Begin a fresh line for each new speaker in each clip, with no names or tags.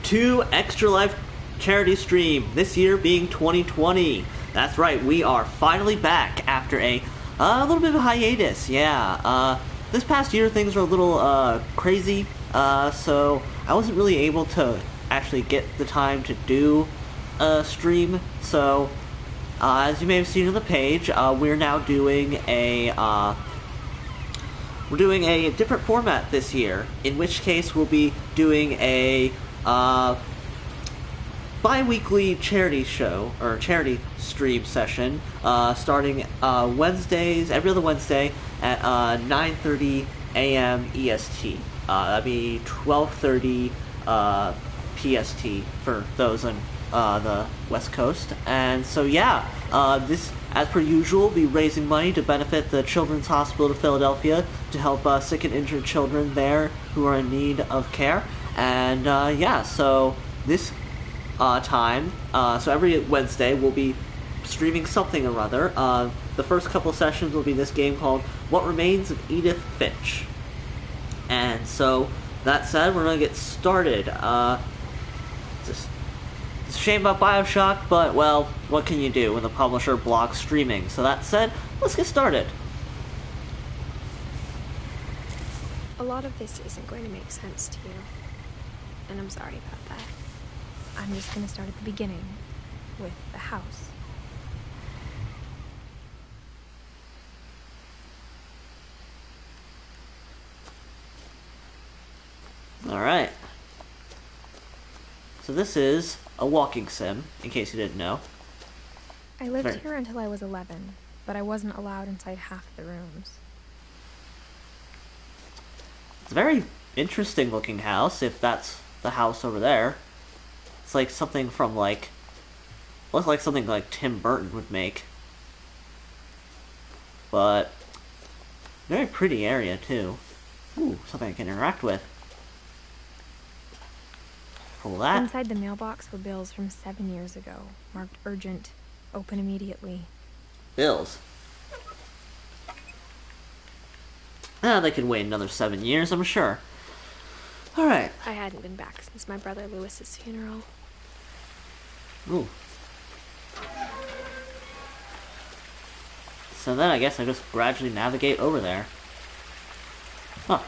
to Extra Life charity stream, this year being 2020. That's right, we are finally back after a little bit of a hiatus. Yeah, this past year things were a little crazy, so I wasn't really able to actually get the time to do a stream. So as you may have seen on the page, we're now doing a different format this year, in which case we'll be doing a bi-weekly charity show, or charity stream session, starting Wednesdays, every other Wednesday at 9:30 a.m. EST. That'd be 12:30 PST for those on the West Coast. And so yeah, this, as per usual, will be raising money to benefit the Children's Hospital of Philadelphia to help sick and injured children there who are in need of care. And yeah, so this time, so every Wednesday we'll be streaming something or other. The first couple sessions will be this game called What Remains of Edith Finch. And so, that said, we're going to get started. It's a shame about Bioshock, but, well, what can you do when the publisher blocks streaming? So that said, let's get started.
A lot of this isn't going to make sense to you, and I'm sorry about that. I'm just going to start at the beginning, with the house.
Alright. So this is a walking sim, in case you didn't know.
I lived here until I was 11, but I wasn't allowed inside half the rooms.
It's a very interesting looking house, if that's the house over there. It's like something from looks like something like Tim Burton would make. But, very pretty area too. Ooh, something I can interact with. Pull that.
Inside the mailbox were bills from 7 years ago, marked urgent, open immediately.
Bills. They can wait another 7 years, I'm sure. Alright.
I hadn't been back since my brother Lewis's funeral.
Ooh. So then I guess I just gradually navigate over there. Huh.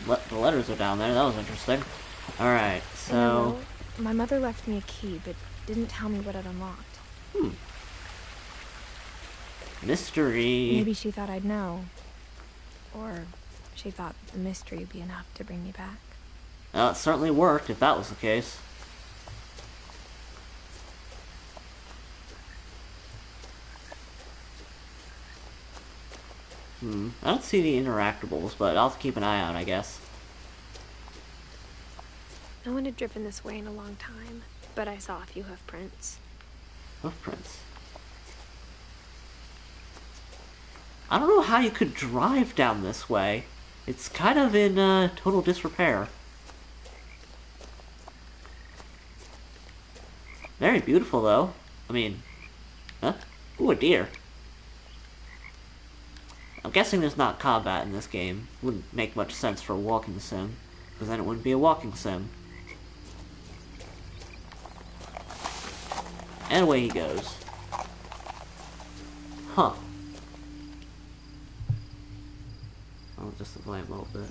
The letters are down there, that was interesting. Alright, so...
My mother left me a key, but didn't tell me what it unlocked.
Mystery.
Maybe she thought I'd know. Or she thought the mystery would be enough to bring me back.
Well, it certainly worked, if that was the case. I don't see any interactables, but I'll keep an eye out, I guess.
No one had driven this way in a long time, but I saw a few hoof prints.
Hoof prints? I don't know how you could drive down this way. It's kind of in total disrepair. Very beautiful, though. I mean, huh? Ooh, a deer. I'm guessing there's not combat in this game. Wouldn't make much sense for a walking sim, because then it wouldn't be a walking sim. And away he goes. Huh. I'll just delay him a little bit.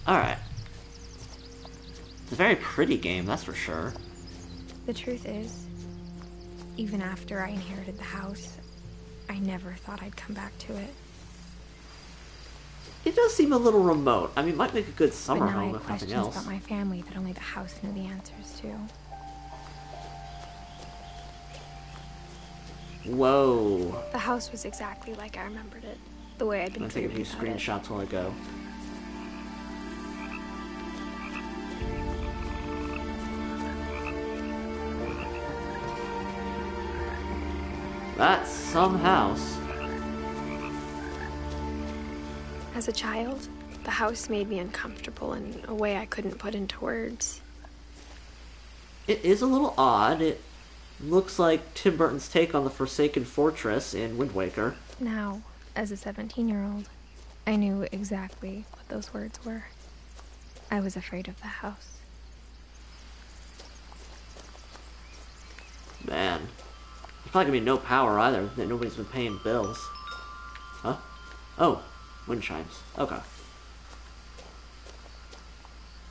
Alright. It's a very pretty game, that's for sure.
The truth is, even after I inherited the house, I never thought I'd come back to it.
It does seem a little remote. I mean, it might make a good summer
But now I
home
had
if nothing
questions
else.
about my family that only the house knew the answers to.
Whoa.
The house was exactly like I remembered it, the way I'd been
I'm gonna take a
dreaming
few
about it.
screenshots while I go. That's some house.
As a child, the house made me uncomfortable in a way I couldn't put into words.
It is a little odd. It looks like Tim Burton's take on the Forsaken Fortress in Wind Waker.
Now, as a 17-year-old, I knew exactly what those words were. I was afraid of the house.
Man. There's probably gonna be no power either, that nobody's been paying bills. Huh? Oh, wind chimes. Okay.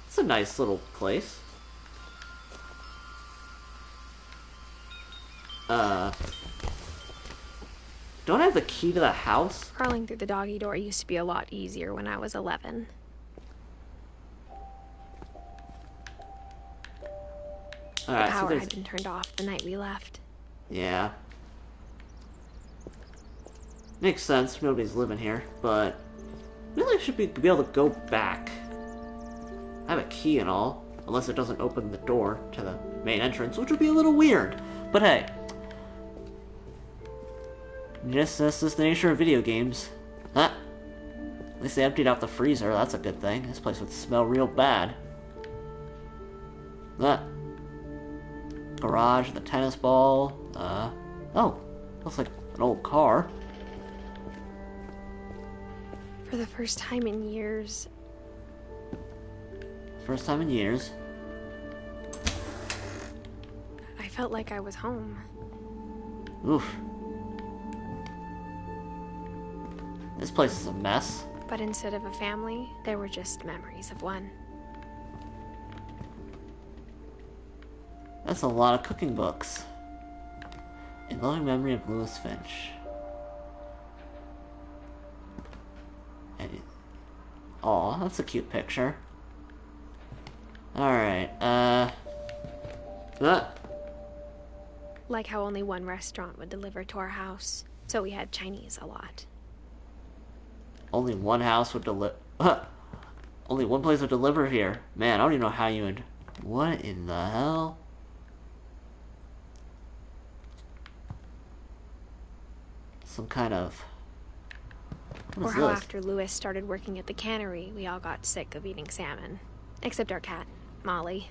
It's a nice little place. Don't I have the key to the house?
Crawling through the doggy door used to be a lot easier when I was 11. The
Alright,
power
so
had been turned off the night we left.
Yeah. Makes sense, nobody's living here, but really I should be able to go back. I have a key and all, unless it doesn't open the door to the main entrance, which would be a little weird. But hey. Yes, that's just the nature of video games. Huh. At least they emptied out the freezer, that's a good thing. This place would smell real bad. Huh. Garage, the tennis ball, oh, looks like an old car.
For the first time in years,
First time in years.
I felt like I was home.
Oof. This place is a mess.
But instead of a family, there were just memories of one.
That's a lot of cooking books. In loving memory of Edith Finch. Aw, that's a cute picture. Alright,
Like how only one restaurant would deliver to our house, so we had Chinese a lot.
only one house would deliver. Only one place would deliver here. Man, I don't even know how you would. What in the hell? Some kind of. What
Or
is
how
this?
after Louis started working at the cannery, we all got sick of eating salmon. Except our cat, Molly.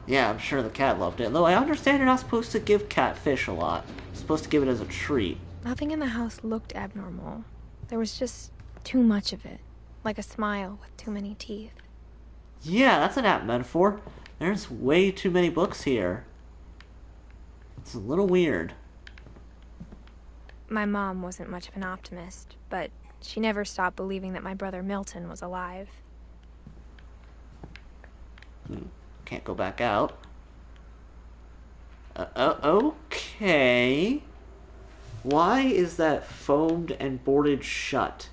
Yeah, I'm sure the cat loved it. Though I understand you're not supposed to give catfish a lot. You're supposed to give it as a treat.
Nothing in the house looked abnormal. There was just too much of it. Like a smile with too many teeth.
Yeah, that's an apt metaphor. There's way too many books here. It's a little weird.
My mom wasn't much of an optimist, but she never stopped believing that my brother Milton was alive.
Can't go back out. Okay. Why is that foamed and boarded shut?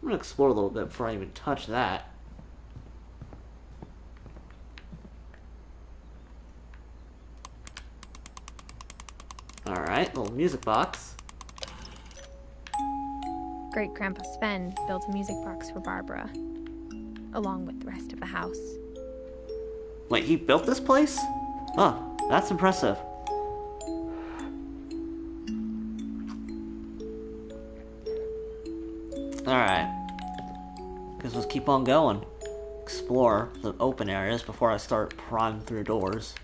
I'm gonna explore a little bit before I even touch that. Alright, little music box.
Great-Grandpa Sven built a music box for Barbara, along with the rest of the house.
Wait, he built this place? Huh, that's impressive. Alright. Guess let's keep on going. Explore the open areas before I start prying through doors.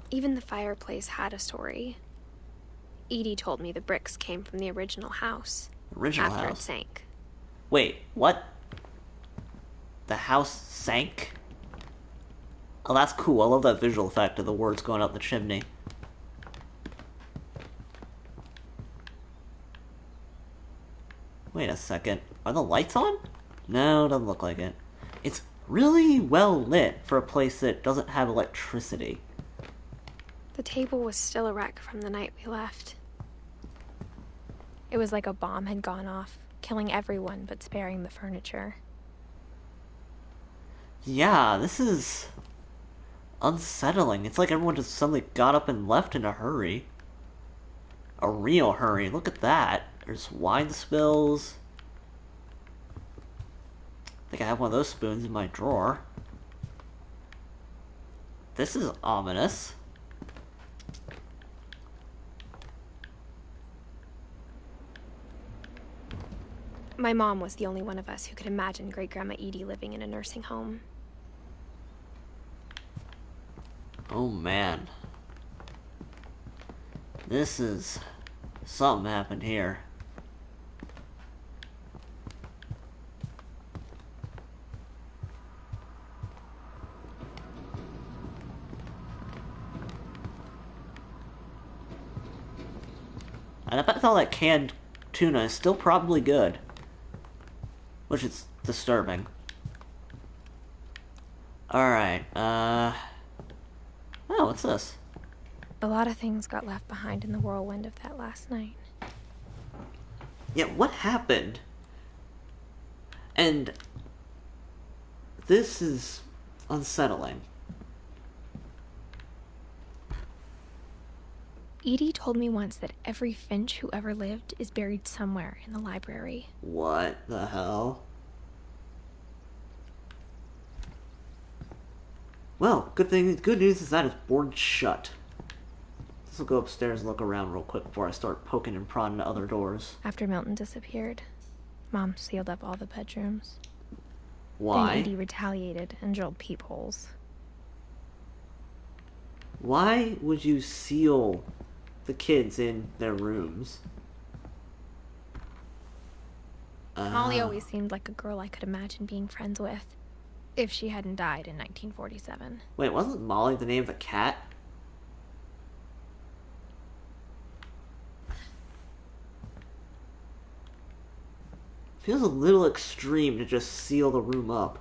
Even the fireplace had a story. Edie told me the bricks came from the original house.
Original
after
house?
it sank.
Wait, what? The house sank? Oh, that's cool. I love that visual effect of the words going up the chimney. Wait a second. Are the lights on? No, it doesn't look like it. It's really well lit for a place that doesn't have electricity.
The table was still a wreck from the night we left. It was like a bomb had gone off, killing everyone but sparing the furniture.
Yeah, this is unsettling. It's like everyone just suddenly got up and left in a hurry. A real hurry. Look at that. There's wine spills. I think I have one of those spoons in my drawer. This is ominous.
My mom was the only one of us who could imagine Great-Grandma Edie living in a nursing home.
Oh man. This is... something happened here. And I bet all that canned tuna is still probably good. Which is disturbing. Alright, Oh, what's this?
A lot of things got left behind in the whirlwind of that last night.
Yeah, what happened? And this is unsettling.
Edie told me once that every Finch who ever lived is buried somewhere in the library.
What the hell? Well, good news is that it's boarded shut. Let's go upstairs and look around real quick before I start poking and prodding at other doors.
After Milton disappeared, Mom sealed up all the bedrooms.
Why?
Then Edie retaliated and drilled peepholes.
Why would you seal the kids in their rooms?
Molly always seemed like a girl I could imagine being friends with, if she hadn't died in 1947.
Wait, wasn't Molly the name of the cat? Feels a little extreme to just seal the room up.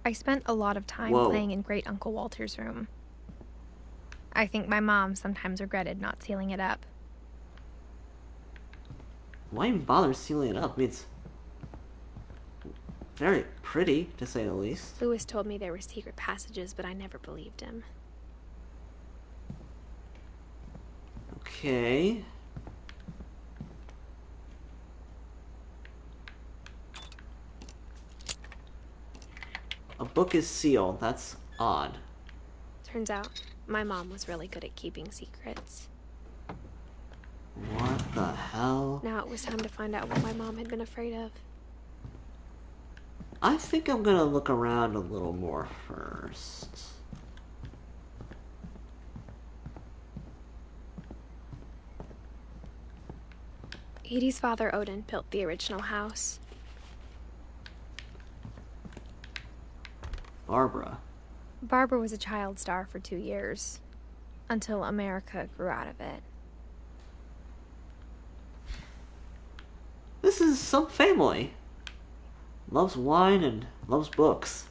I spent a lot of time playing in Great Uncle Walter's room. I think my mom sometimes regretted not sealing it up.
Why even bother sealing it up? I mean, it's very pretty, to say the least.
Lewis told me there were secret passages, but I never believed him.
Okay. A book is sealed. That's odd.
Turns out, my mom was really good at keeping secrets.
What the hell?
Now it was time to find out what my mom had been afraid of.
I think I'm gonna look around a little more first.
Edie's father, Odin, built the original house.
Barbara
was a child star for 2 years, until America grew out of it.
This is some family. Loves wine and loves books.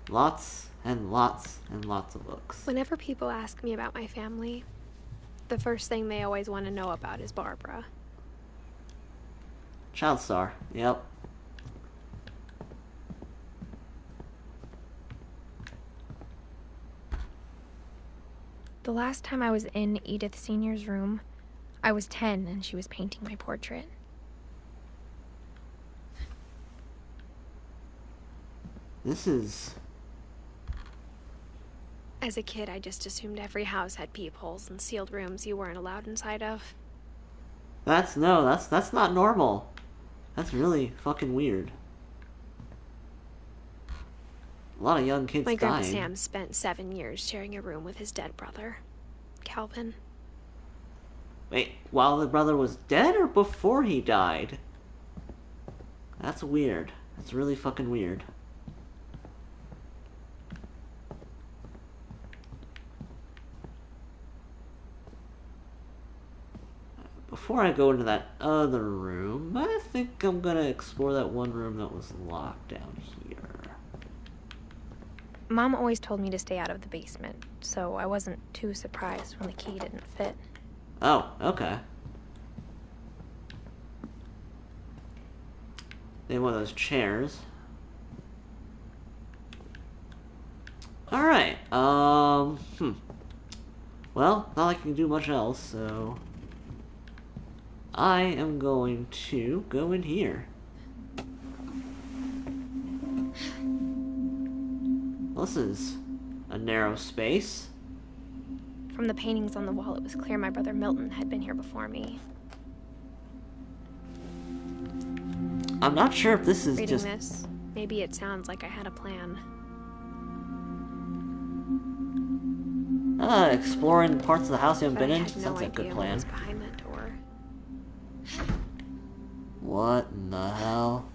Lots and lots and lots of books.
Whenever people ask me about my family, the first thing they always want to know about is Barbara.
Child star, yep.
The last time I was in Edith Sr.'s room, I was 10 and she was painting my portrait.
This is...
As a kid, I just assumed every house had peepholes and sealed rooms you weren't allowed inside of.
That's not normal. That's really fucking weird. A lot of young kids dying.
My Grandpa Sam spent 7 years sharing a room with his dead brother, Calvin.
Wait, while the brother was dead or before he died? That's weird. That's really fucking weird. Before I go into that other room, I think I'm gonna explore that one room that was locked down here.
Mom always told me to stay out of the basement, so I wasn't too surprised when the key didn't fit.
Oh, okay. Then one of those chairs. Alright, Well, not like I can do much else, so... I am going to go in here. Well, this is a narrow space.
From the paintings on the wall, it was clear my brother Milton had been here before me.
I'm not sure if this is
Reading
just...
this, maybe it sounds like I had a plan.
Exploring parts of the house you haven't been in?
Sounds
like a good plan.
What was behind that door.
What in the hell?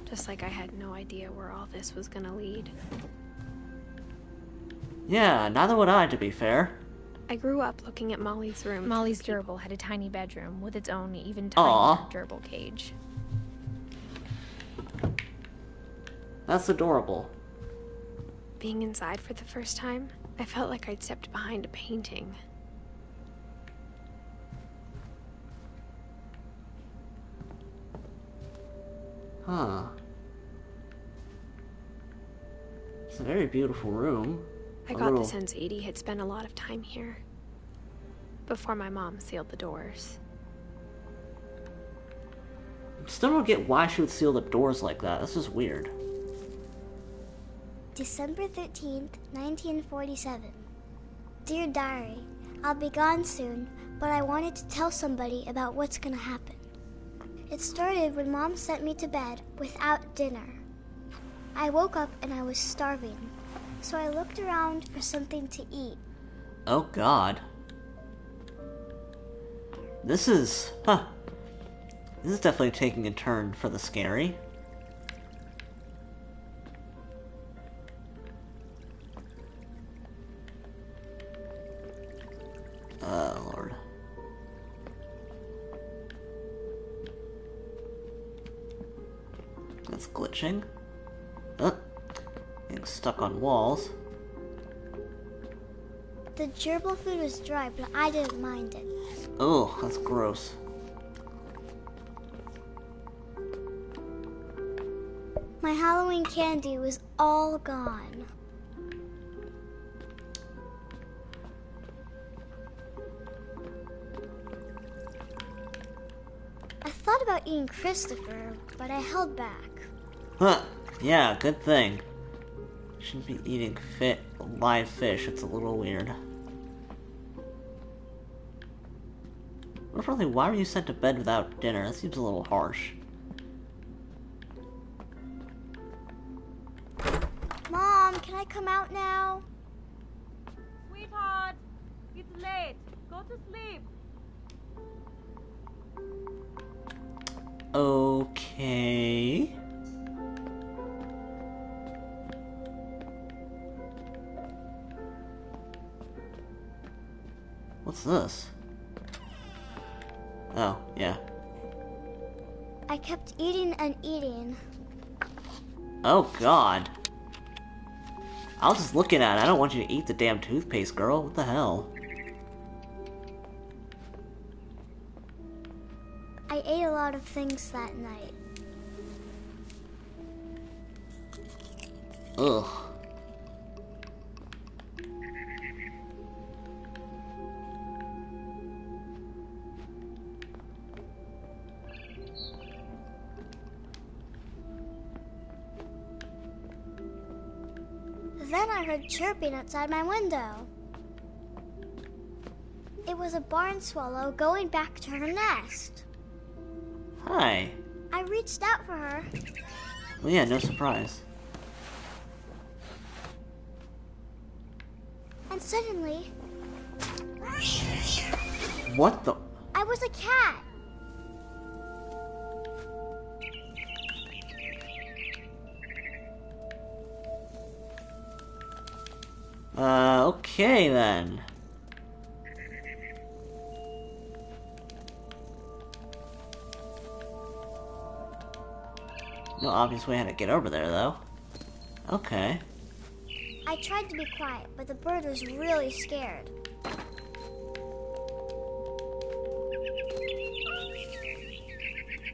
Just like I had no idea where all this was gonna lead.
Yeah, neither would I, to be fair.
I grew up looking at Molly's room. Molly's gerbil had a tiny bedroom with its own even
Aw.
tinier gerbil cage.
That's adorable.
Being inside for the first time, I felt like I'd stepped behind a painting.
Huh. It's a very beautiful room.
I got the sense Edie had spent a lot of time here. Before my mom sealed the doors.
Still don't get why she would seal the doors like that. That's just weird.
December 13th, 1947. Dear Diary, I'll be gone soon, but I wanted to tell somebody about what's gonna happen. It started when Mom sent me to bed without dinner. I woke up and I was starving, so I looked around for something to eat.
Oh God. This is definitely taking a turn for the scary. Oh, Lord. That's glitching. Getting stuck on walls.
The gerbil food was dry, but I didn't mind it.
Oh, that's gross.
My Halloween candy was all gone. I thought about eating Christopher, but I held back.
Huh. Yeah, good thing. Shouldn't be eating live fish. It's a little weird. Really, why were you sent to bed without dinner? That seems a little harsh.
Mom, can I come out now?
Sweetheart, it's late. Go to sleep.
Okay. What's this? Oh, yeah.
I kept eating and eating.
Oh, God. I was just looking at it. I don't want you to eat the damn toothpaste, girl. What the hell?
I ate a lot of things that night.
Ugh.
Then I heard chirping outside my window. It was a barn swallow going back to her nest.
Hi.
I reached out for her.
Well, yeah, no surprise.
And suddenly,
What the?
I was a cat.
Okay then. No obvious way how to get over there, though. Okay.
I tried to be quiet, but the bird was really scared.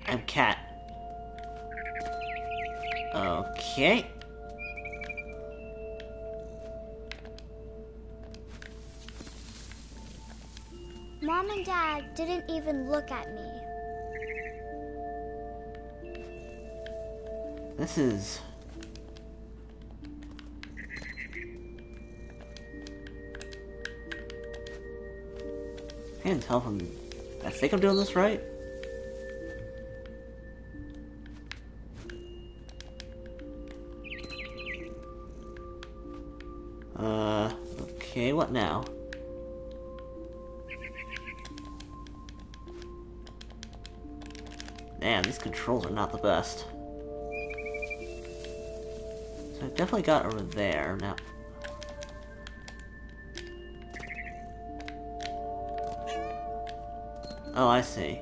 I'm cat. Okay.
Mom and Dad didn't even look at me.
This is... I can't tell from... I think I'm doing this right? Okay, what now? Man, these controls are not the best. So I definitely got over there. Now, Oh, I see.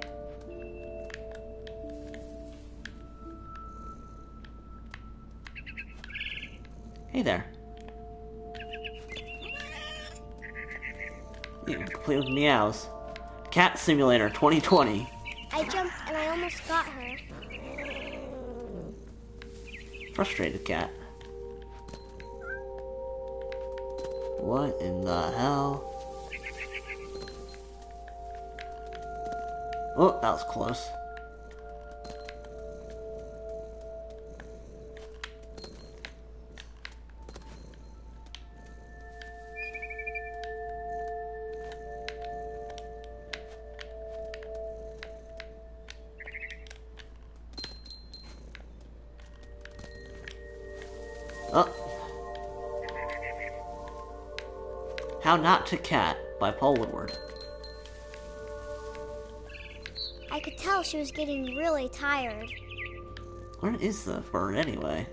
Hey there. You can complete with meows. Cat Simulator 2020.
I jumped and I almost got her.
Frustrated cat. What in the hell? Oh, that was close. Oh. How Not to Cat by Paul Woodward.
I could tell she was getting really tired.
Where is the bird anyway?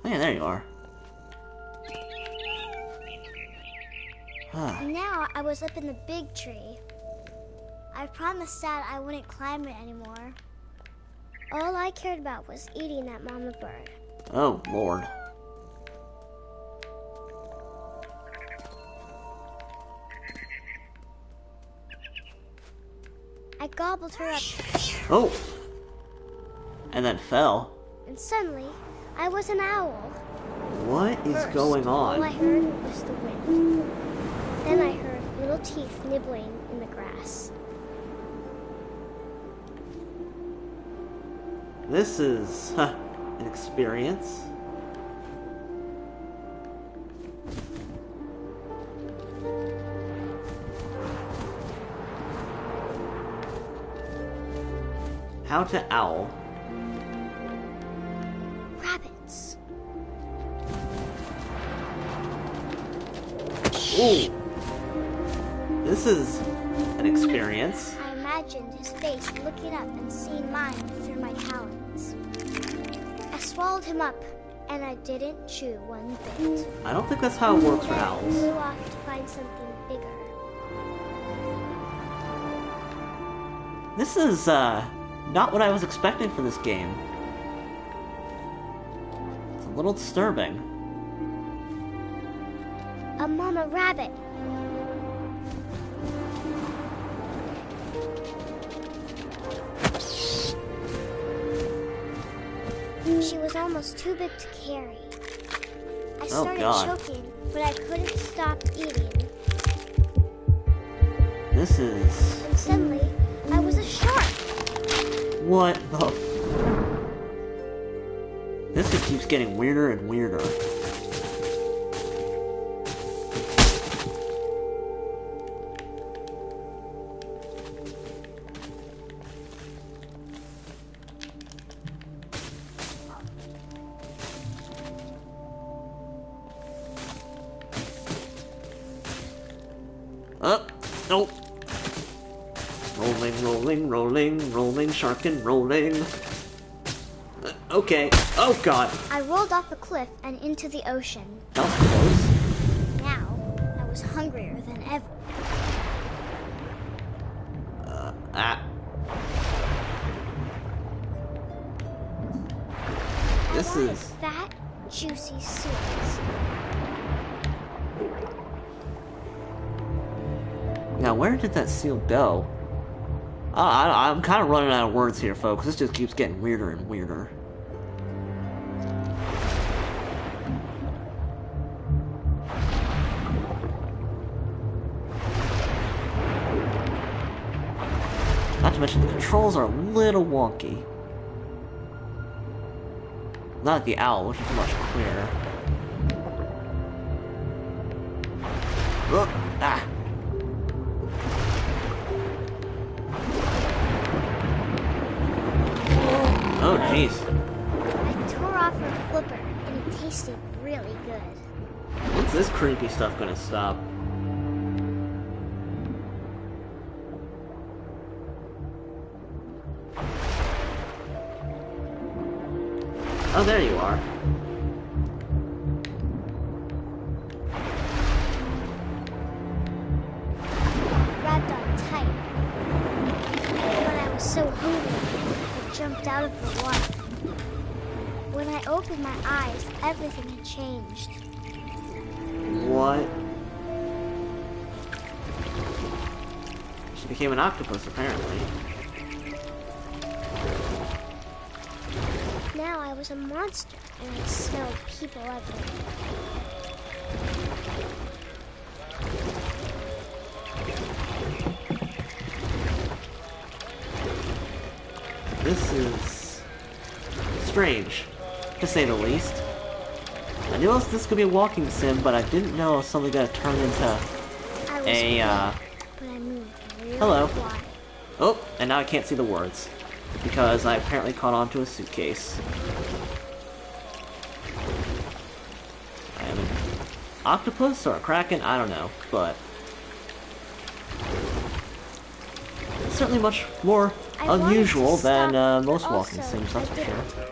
Oh yeah, there you are. Huh.
Now I was up in the big tree. I promised Dad I wouldn't climb it anymore. All I cared about was eating that mama bird.
Oh, Lord.
I gobbled her up,
Oh! And then fell.
and suddenly I was an owl.
What is
First,
going
all I
on?
heard was the wind. Then I heard little teeth nibbling in the grass.
This is an experience. How to owl.
Rabbits.
Ooh! This is an experience.
I imagined his face looking up and seeing mine through my talons. I swallowed him up, and I didn't chew one bit.
I don't think that's how it works for
Then I
owls.
flew off to find something bigger.
This is, not what I was expecting for this game. It's a little disturbing.
A mama rabbit. She was almost too big to carry. I started
God.
choking, but I couldn't stop eating.
This is...
And suddenly, I was a shark.
What the... This just keeps getting weirder and weirder. Oh, nope. Rolling, rolling, rolling, rolling, shark and rolling. Okay. Oh, God.
I rolled off the cliff and into the ocean.
That was close.
Now, I was hungrier than ever.
This
I wanted
is...
fat, juicy seals.
Now, where did that seal go? I'm kind of running out of words here, folks. This just keeps getting weirder and weirder. Not to mention the controls are a little wonky. Not like the owl, which is much clearer. Oh, ah. Oh, jeez.
I tore off her flipper, and it tasted really good.
When's this creepy stuff gonna stop? Oh, there you are.
out of the water. When I opened my eyes, everything had changed.
What? She became an octopus, apparently.
Now I was a monster, and I smelled people everywhere.
This is strange, to say the least. I knew this could be a walking sim, but I didn't know it was suddenly gonna turn into
I was
a,
but I moved really
hello.
quiet.
Oh, and now I can't see the words, because I apparently caught onto a suitcase. I am an octopus or a kraken, I don't know, but it's certainly much more
I wanted to
unusual than
stop,
most
but
walking
also
sims, that's
I
for sure.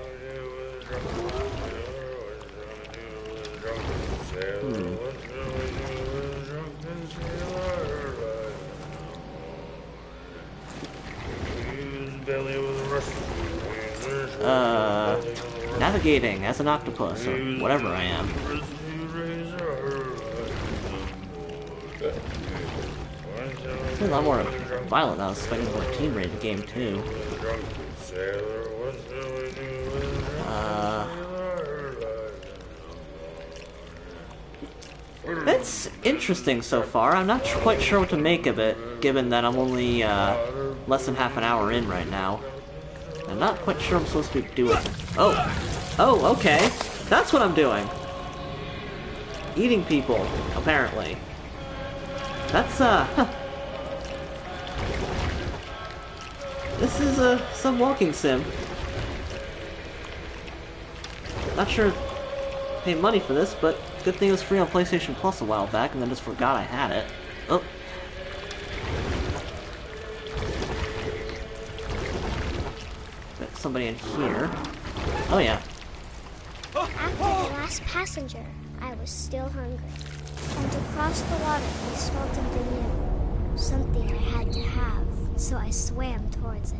Navigating as an octopus, or whatever I am. It's a lot more violent now, it's like a more teen-rated game, too. It's interesting so far. I'm not quite sure what to make of it, given that I'm only less than half an hour in right now. I'm not quite sure I'm supposed to be doing. Oh, okay. That's what I'm doing. Eating people, apparently. That's This is some walking sim. Not sure I paid money for this, but good thing it was free on PlayStation Plus a while back, and then just forgot I had it. Oh. Got somebody in here. Oh yeah.
After the last passenger, I was still hungry. And across the water, I smelled something new. Something I had to have, so I swam towards it.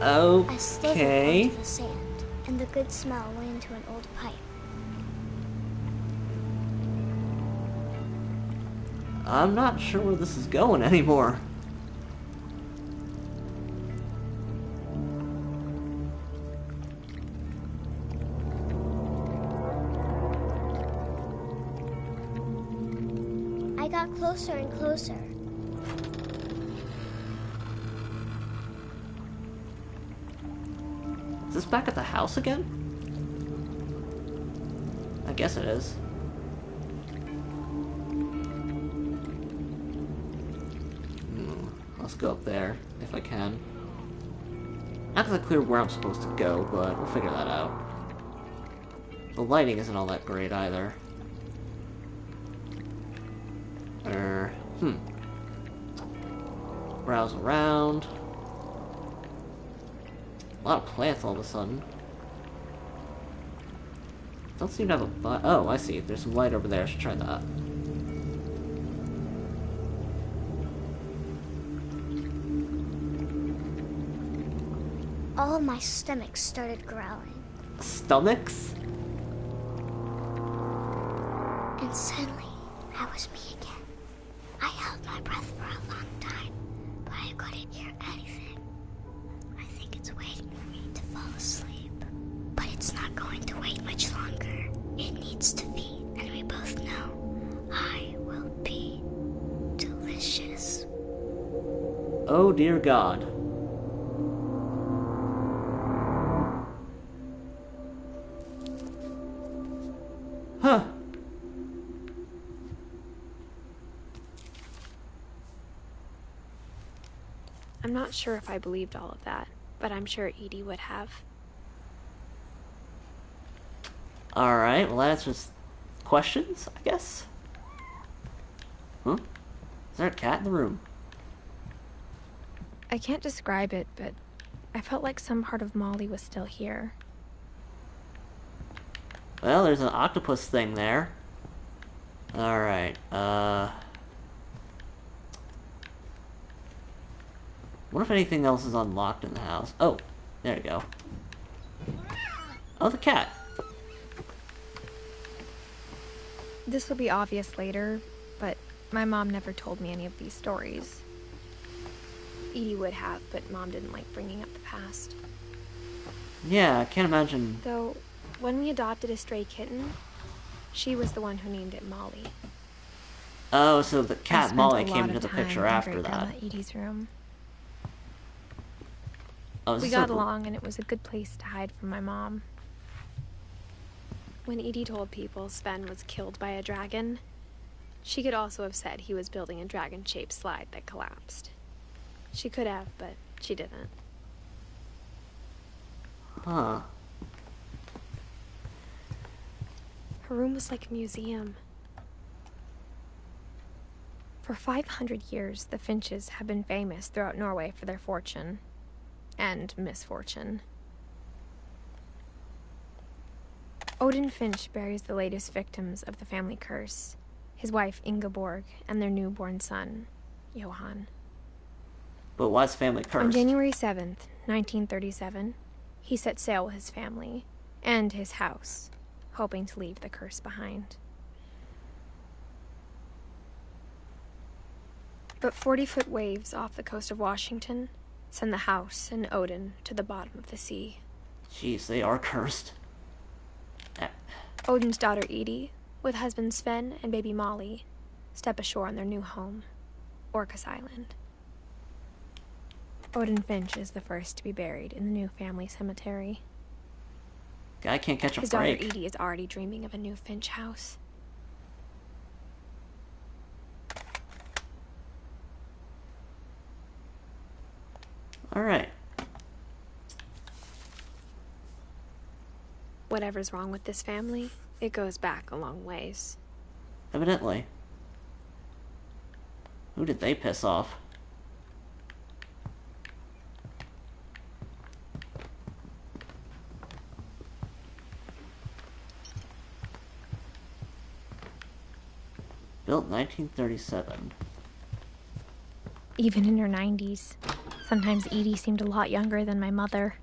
I slithered
Okay.
onto the sand, and the good smell went into an old pipe.
I'm not sure where this is going anymore.
I got closer and closer.
Is this back at the house again? I guess it is. Let's go up there, if I can. Not exactly clear where I'm supposed to go, but we'll figure that out. The lighting isn't all that great either. Browse around. A lot of plants all of a sudden. Don't seem to have a oh, I see. There's some light over there. I should try that.
All of my stomach started growling.
Stomachs?
And suddenly, I was me again. I held my breath for a long time, but I couldn't hear anything. I think it's waiting for me to fall asleep. But it's not going to wait much longer. It needs to feed, and we both know I will be delicious.
Oh dear God. Huh.
I'm not sure if I believed all of that, but I'm sure Edie would have.
Alright, well that's just questions, I guess? Huh? Is there a cat in the room?
I can't describe it, but I felt like some part of Molly was still here.
Well, there's an octopus thing there. Alright, What if anything else is unlocked in the house? Oh, there you go. Oh, the cat.
This will be obvious later, but my mom never told me any of these stories. Edie would have, but Mom didn't like bringing up the past.
Yeah, I can't imagine.
Though, when we adopted a stray kitten, she was the one who named it Molly.
Oh, so the
I
cat
spent
Molly
a lot
came
of
into the
time
picture
in
after that.
Great-Grandma Edie's room.
Oh,
We got along, and it was a good place to hide from my mom. When Edie told people Sven was killed by a dragon, she could also have said he was building a dragon-shaped slide that collapsed. She could have, but she didn't.
Huh.
Her room was like a museum. For 500 years, the Finches have been famous throughout Norway for their fortune and misfortune. Odin Finch buries the latest victims of the family curse, his wife Ingeborg and their newborn son, Johan.
But why's family
On
cursed?
January 7th, 1937, he set sail with his family and his house, hoping to leave the curse behind. But 40-foot waves off the coast of Washington send the house and Odin to the bottom of the sea.
Jeez, they are cursed.
Odin's daughter Edie, with husband Sven and baby Molly, step ashore on their new home, Orcas Island. Odin Finch is the first to be buried in the new family cemetery.
Guy can't catch a
His daughter
break.
Edie is already dreaming of a new Finch house.
Alright.
Whatever's wrong with this family, it goes back a long ways.
Evidently. Who did they piss off? Built 1937.
Even in her 90s. Sometimes Edie seemed a lot younger than my mother.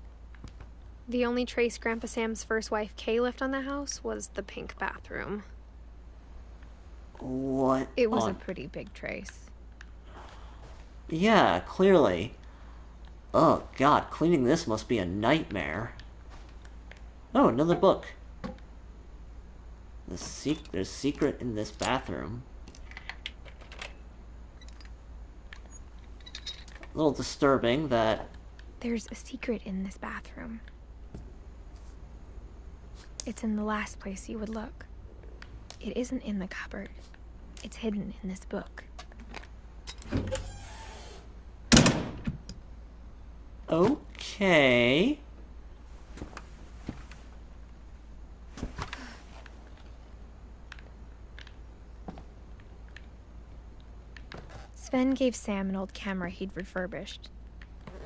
The only trace Grandpa Sam's first wife, Kay, left on the house was the pink bathroom.
What?
It was a pretty big trace.
Yeah, clearly. Oh god, cleaning this must be a nightmare. Oh, another book. There's secret in this bathroom. A little disturbing that...
There's a secret in this bathroom. It's in the last place you would look. It isn't in the cupboard. It's hidden in this book.
Okay.
Sven gave Sam an old camera he'd refurbished.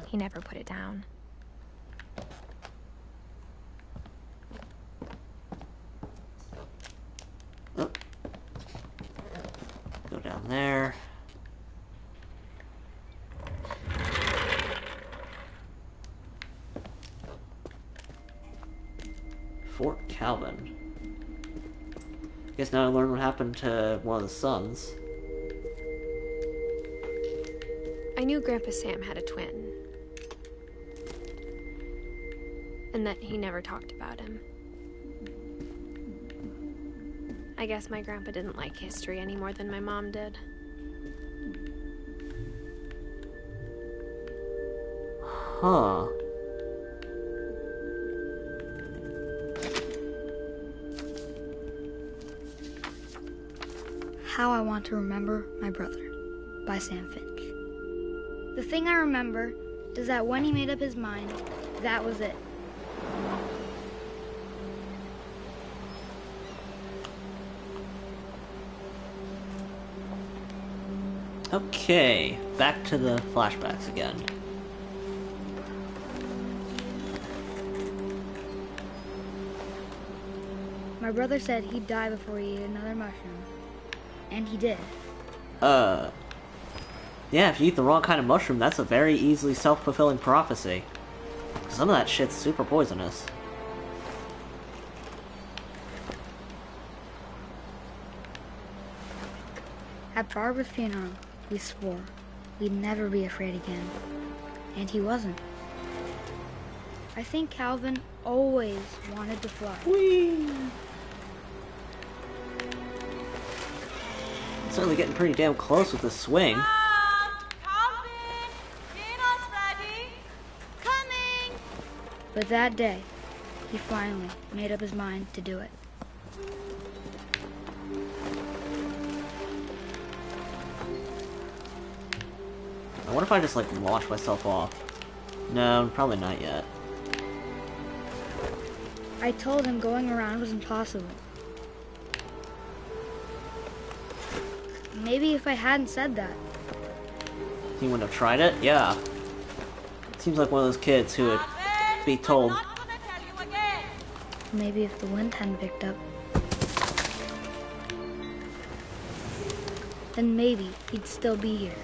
He never put it down.
Oh. Go down there. Fort Calvin. Guess now I learned what happened to one of the sons.
I knew Grandpa Sam had a twin. And that he never talked about him. I guess my grandpa didn't like history any more than my mom did.
Huh.
How I Want to Remember My Brother by Sam Finch. The thing I remember is that when he made up his mind, that was it.
Okay, back to the flashbacks again.
My brother said he'd die before he ate another mushroom. And he did.
Yeah, if you eat the wrong kind of mushroom, that's a very easily self-fulfilling prophecy. Some of that shit's super poisonous.
At Barbara's funeral, we swore we'd never be afraid again. And he wasn't. I think Calvin always wanted to fly.
Whee! Certainly getting pretty damn close with the swing.
Calvin! Dinner's ready! Coming!
But that day, he finally made up his mind to do it.
I wonder if I just, like, launch myself off. No, probably not yet.
I told him going around was impossible. Maybe if I hadn't said that.
He wouldn't have tried it? Yeah. Seems like one of those kids who would be told.
I'm not gonna tell you again.
Maybe if the wind hadn't picked up. Then maybe he'd still be here.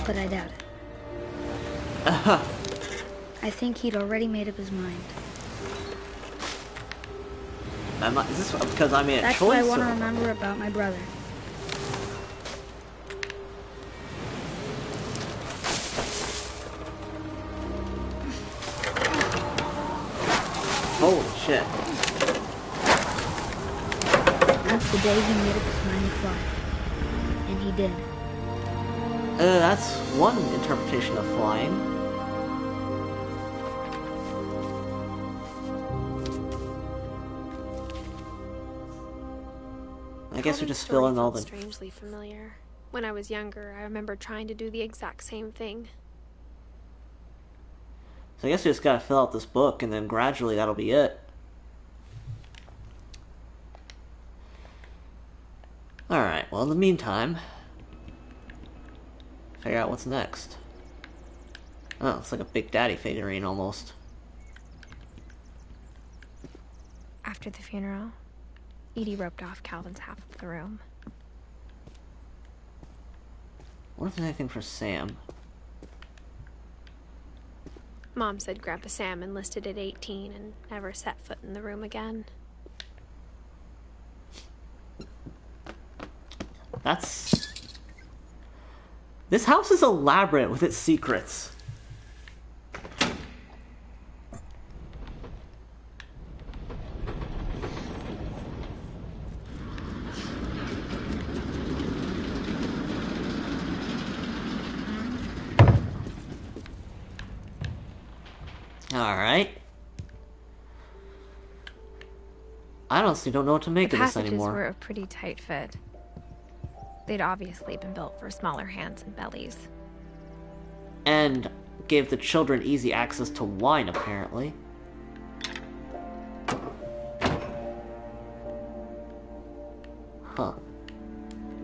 But I doubt it. I think he'd already made up his mind.
Is this because I made a
That's
choice?
what I want to
or-
remember about my brother.
Holy shit.
That's the day he made up his mind to fly. And he did.
That's one interpretation of flying. I guess we're
Calvin's
just
story
filling all
felt
the...
strangely familiar. When I was younger, I remember trying to do the exact same thing.
So I guess we just gotta fill out this book, and then gradually that'll be it. Alright, well in the meantime... figure out what's next. Oh, it's like a Big Daddy figurine almost.
After the funeral, Edie roped off Calvin's half of the room.
I wonder if there's anything for Sam.
Mom said Grandpa Sam enlisted at 18 and never set foot in the room again.
That's... This house is elaborate with its secrets. Alright. I honestly don't know what to make
The
of this
passages
anymore.
were a pretty tight fit. They'd obviously been built for smaller hands and bellies.
And gave the children easy access to wine, apparently. Huh.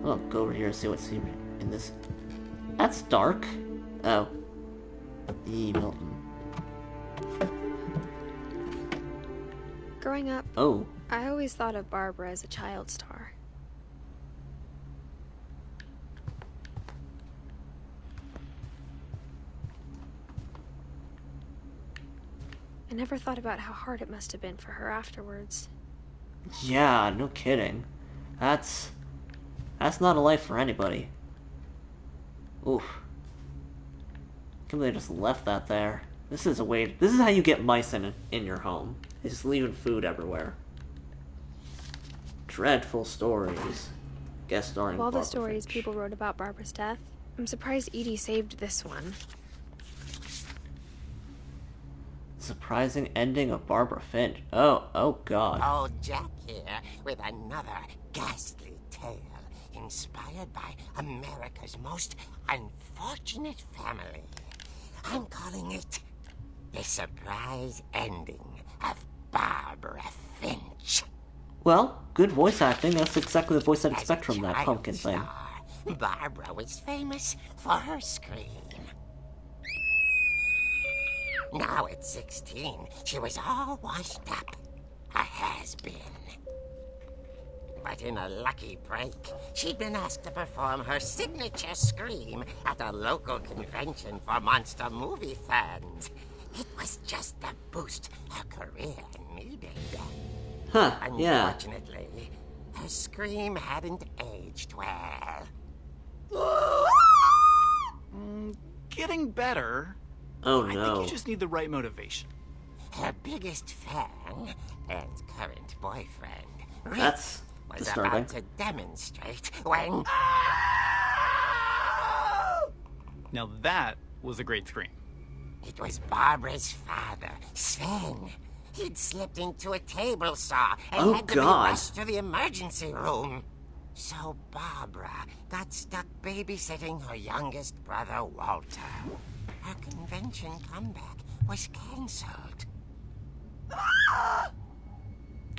I'll go over here and see what's in this. That's dark. Oh. E. Milton.
Growing up,
Oh.
I always thought of Barbara as a child star. I never thought about how hard it must have been for her afterwards.
Yeah, no kidding. That's not a life for anybody. Oof. Can't believe I just left that there. This is how you get mice in your home. It's just leaving food everywhere. Dreadful stories. Guest starring
Of all the
Barbara
stories
Finch.
people wrote about Barbara's death, I'm surprised Edie saved this one.
Surprising ending of Barbara Finch. Oh god.
Old Jack here with another ghastly tale inspired by America's most unfortunate family. I'm calling it The Surprise Ending of Barbara Finch.
Well, good voice acting. That's exactly the voice I'd
As
expect
a
from that
child
pumpkin thing.
star, Barbara was famous for her scream. Now at 16, she was all washed up. A has-been. But in a lucky break. She'd been asked to perform her signature scream at a local convention for monster movie fans. It was just the boost her career needed.
Huh, yeah.
Unfortunately, her scream hadn't aged well.
Getting better.
Oh
I
no.
think you just need the right motivation.
Her biggest fan and current boyfriend, Rick,
That's
was
disturbing.
about to demonstrate when...
Now that was a great scream.
It was Barbara's father, Sven. He'd slipped into a table saw and had to be rushed to the emergency room. So Barbara got stuck babysitting her youngest brother, Walter. Her convention comeback was cancelled.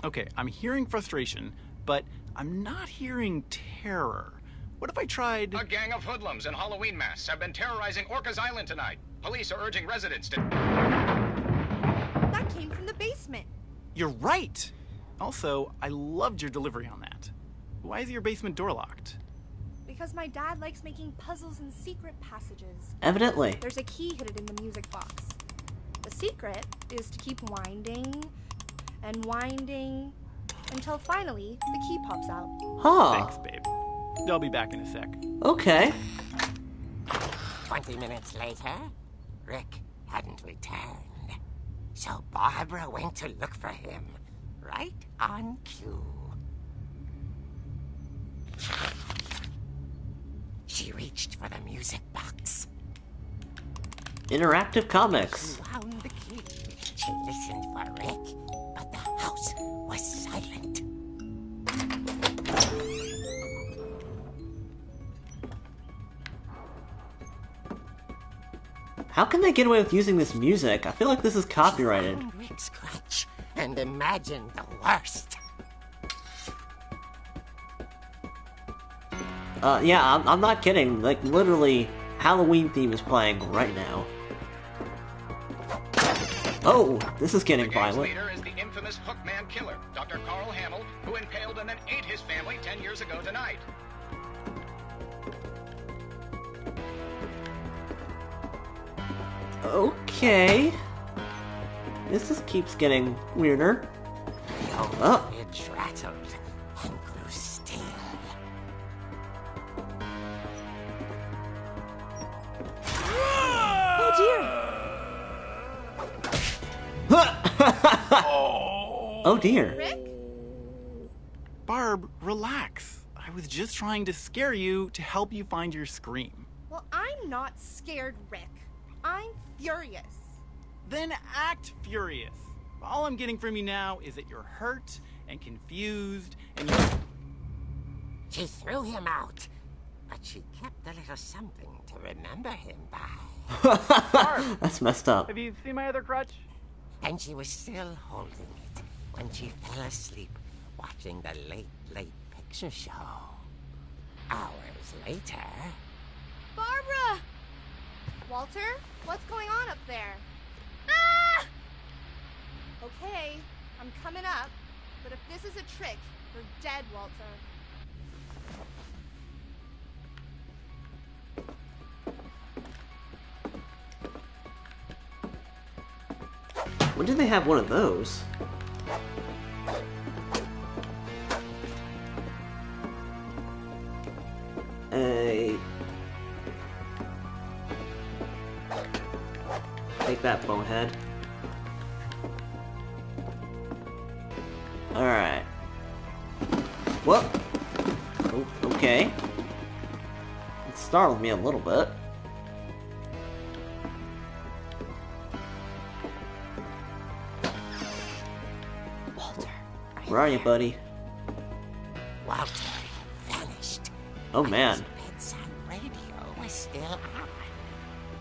Okay, I'm hearing frustration, but I'm not hearing terror. What if I tried...
A gang of hoodlums in Halloween masks have been terrorizing Orcas Island tonight. Police are urging residents to...
That came from the basement.
You're right! Also, I loved your delivery on that. Why is your basement door locked?
Because my dad likes making puzzles and secret passages.
Evidently.
There's a key hidden in the music box. The secret is to keep winding and winding until finally the key pops out.
Huh.
Thanks, babe. I'll be back in a sec.
Okay.
20 minutes later, Rick hadn't returned. So Barbara went to look for him, right on cue. She reached for the music box.
Interactive comics.
She wound the key. She listened for Rick, but the house was silent.
How can they get away with using this music? I feel like this is copyrighted.
She found Rick's crutch and imagined the worst.
Yeah, I'm not kidding. Like, literally, Halloween theme is playing right now. Oh, this is getting
The gang's
violent.
leader is the infamous Hookman killer, Dr. Carl Hamill, who impaled and then ate his family 10 years ago tonight.
Okay. This just keeps getting weirder.
The old
Oh.
fridge rattled and grew still.
Oh dear!
Oh dear.
Rick?
Barb, relax. I was just trying to scare you to help you find your scream.
Well, I'm not scared, Rick. I'm furious.
Then act furious. All I'm getting from you now is that you're hurt and confused and you...
She threw him out, but she kept a little something to remember him by.
That's messed up.
Have you seen my other crutch?
And she was still holding it when she fell asleep watching the late picture show. Hours later...
Barbara! Walter, what's going on up there? Ah! Okay, I'm coming up, but if this is a trick, you're dead, Walter.
When did they have one of those? Take that, bonehead. Alright. Whoop! Oh, okay. It startled me a little bit.
Walter,
Where are you, buddy?
Walter vanished.
Oh,
but
man.
His bedside radio was still on.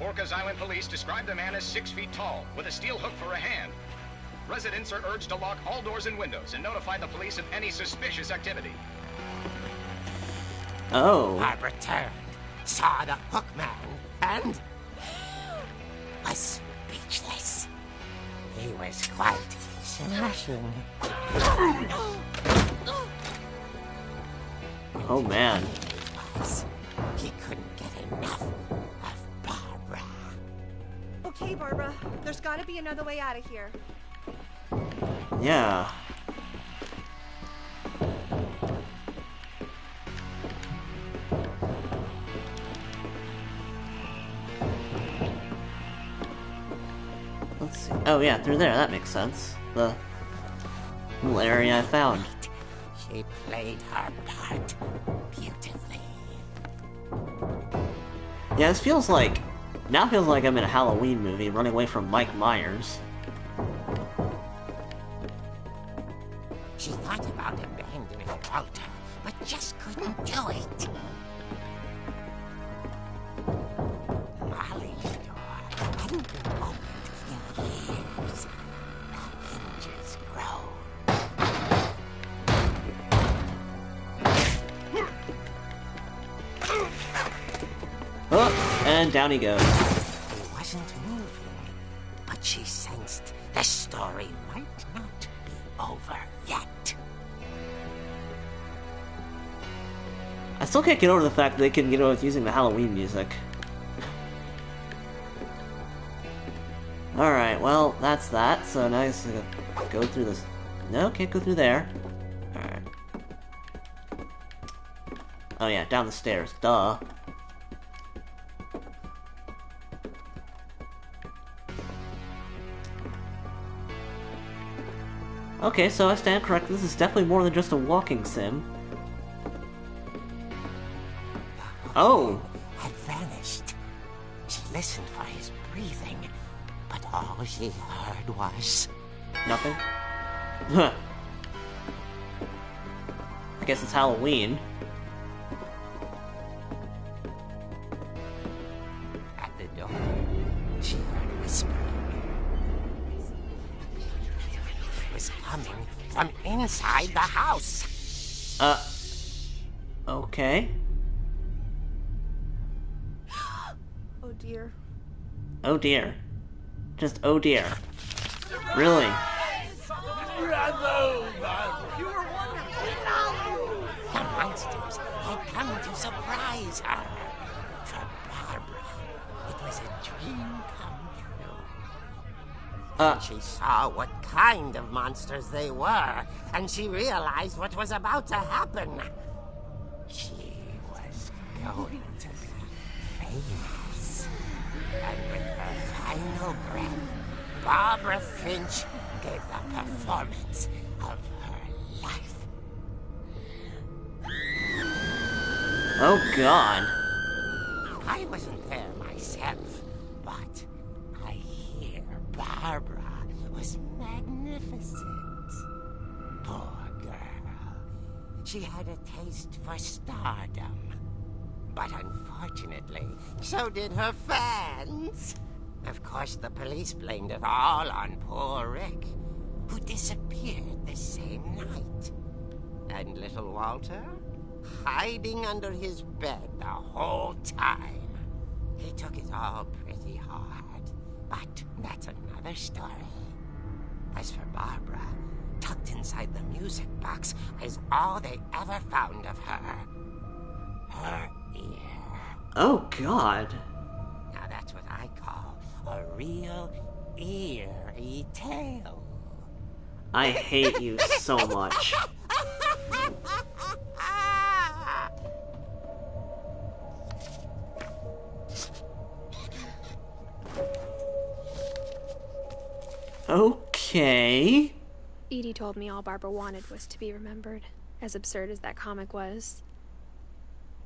Orcas Island police describe the man as 6 feet tall, with a steel hook for a hand. Residents are urged to lock all doors and windows and notify the police of any suspicious activity.
Oh.
Barbara turned, saw the hook man, and was speechless. He was quite smashing.
Oh, man.
He couldn't get enough of Barbara.
Okay, Barbara. There's gotta be another way out of here.
Yeah. Let's see. Oh, yeah, through there. That makes sense. The little area I found.
She played her part beautifully.
Yeah, this feels like... Now feels like I'm in a Halloween movie, running away from Mike Myers.
She thought about abandoning Walter, but just couldn't do it. Molly's door hadn't been opened in years. The hinges grow.
Oh, and down he goes.
He wasn't moving, but she sensed the story might not be over yet.
I still can't get over the fact that they can get away with using the Halloween music. Alright, well, that's that. So now I just gotta go through this. No, can't go through there. Alright. Oh yeah, down the stairs. Duh. Okay, so I stand corrected. This is definitely more than just a walking sim. Oh!
Had vanished. She listened for his breathing, but all she heard was...
Nothing? Huh. I guess it's Halloween.
At the door, she heard whispering. It was coming from inside the house.
Okay.
Oh dear.
Oh dear. Just oh dear. Really?
The monsters had come to surprise her. For Barbara, it was a dream come true. She saw what kind of monsters they were, and she realized what was about to happen. She was going to be famous. And with her final breath, Barbara Finch gave the performance of her life.
Oh god.
I wasn't there myself, but I hear Barbara was magnificent. Poor girl. She had a taste for stardom. But unfortunately, so did her fans. Of course, the police blamed it all on poor Rick, who disappeared the same night. And little Walter? Hiding under his bed the whole time. He took it all pretty hard, but that's another story. As for Barbara, tucked inside the music box is all they ever found of her. Her ear.
Oh god.
Now that's what I call a real eerie tale.
I hate you so much. Okay.
Edie told me all Barbara wanted was to be remembered, as absurd as that comic was.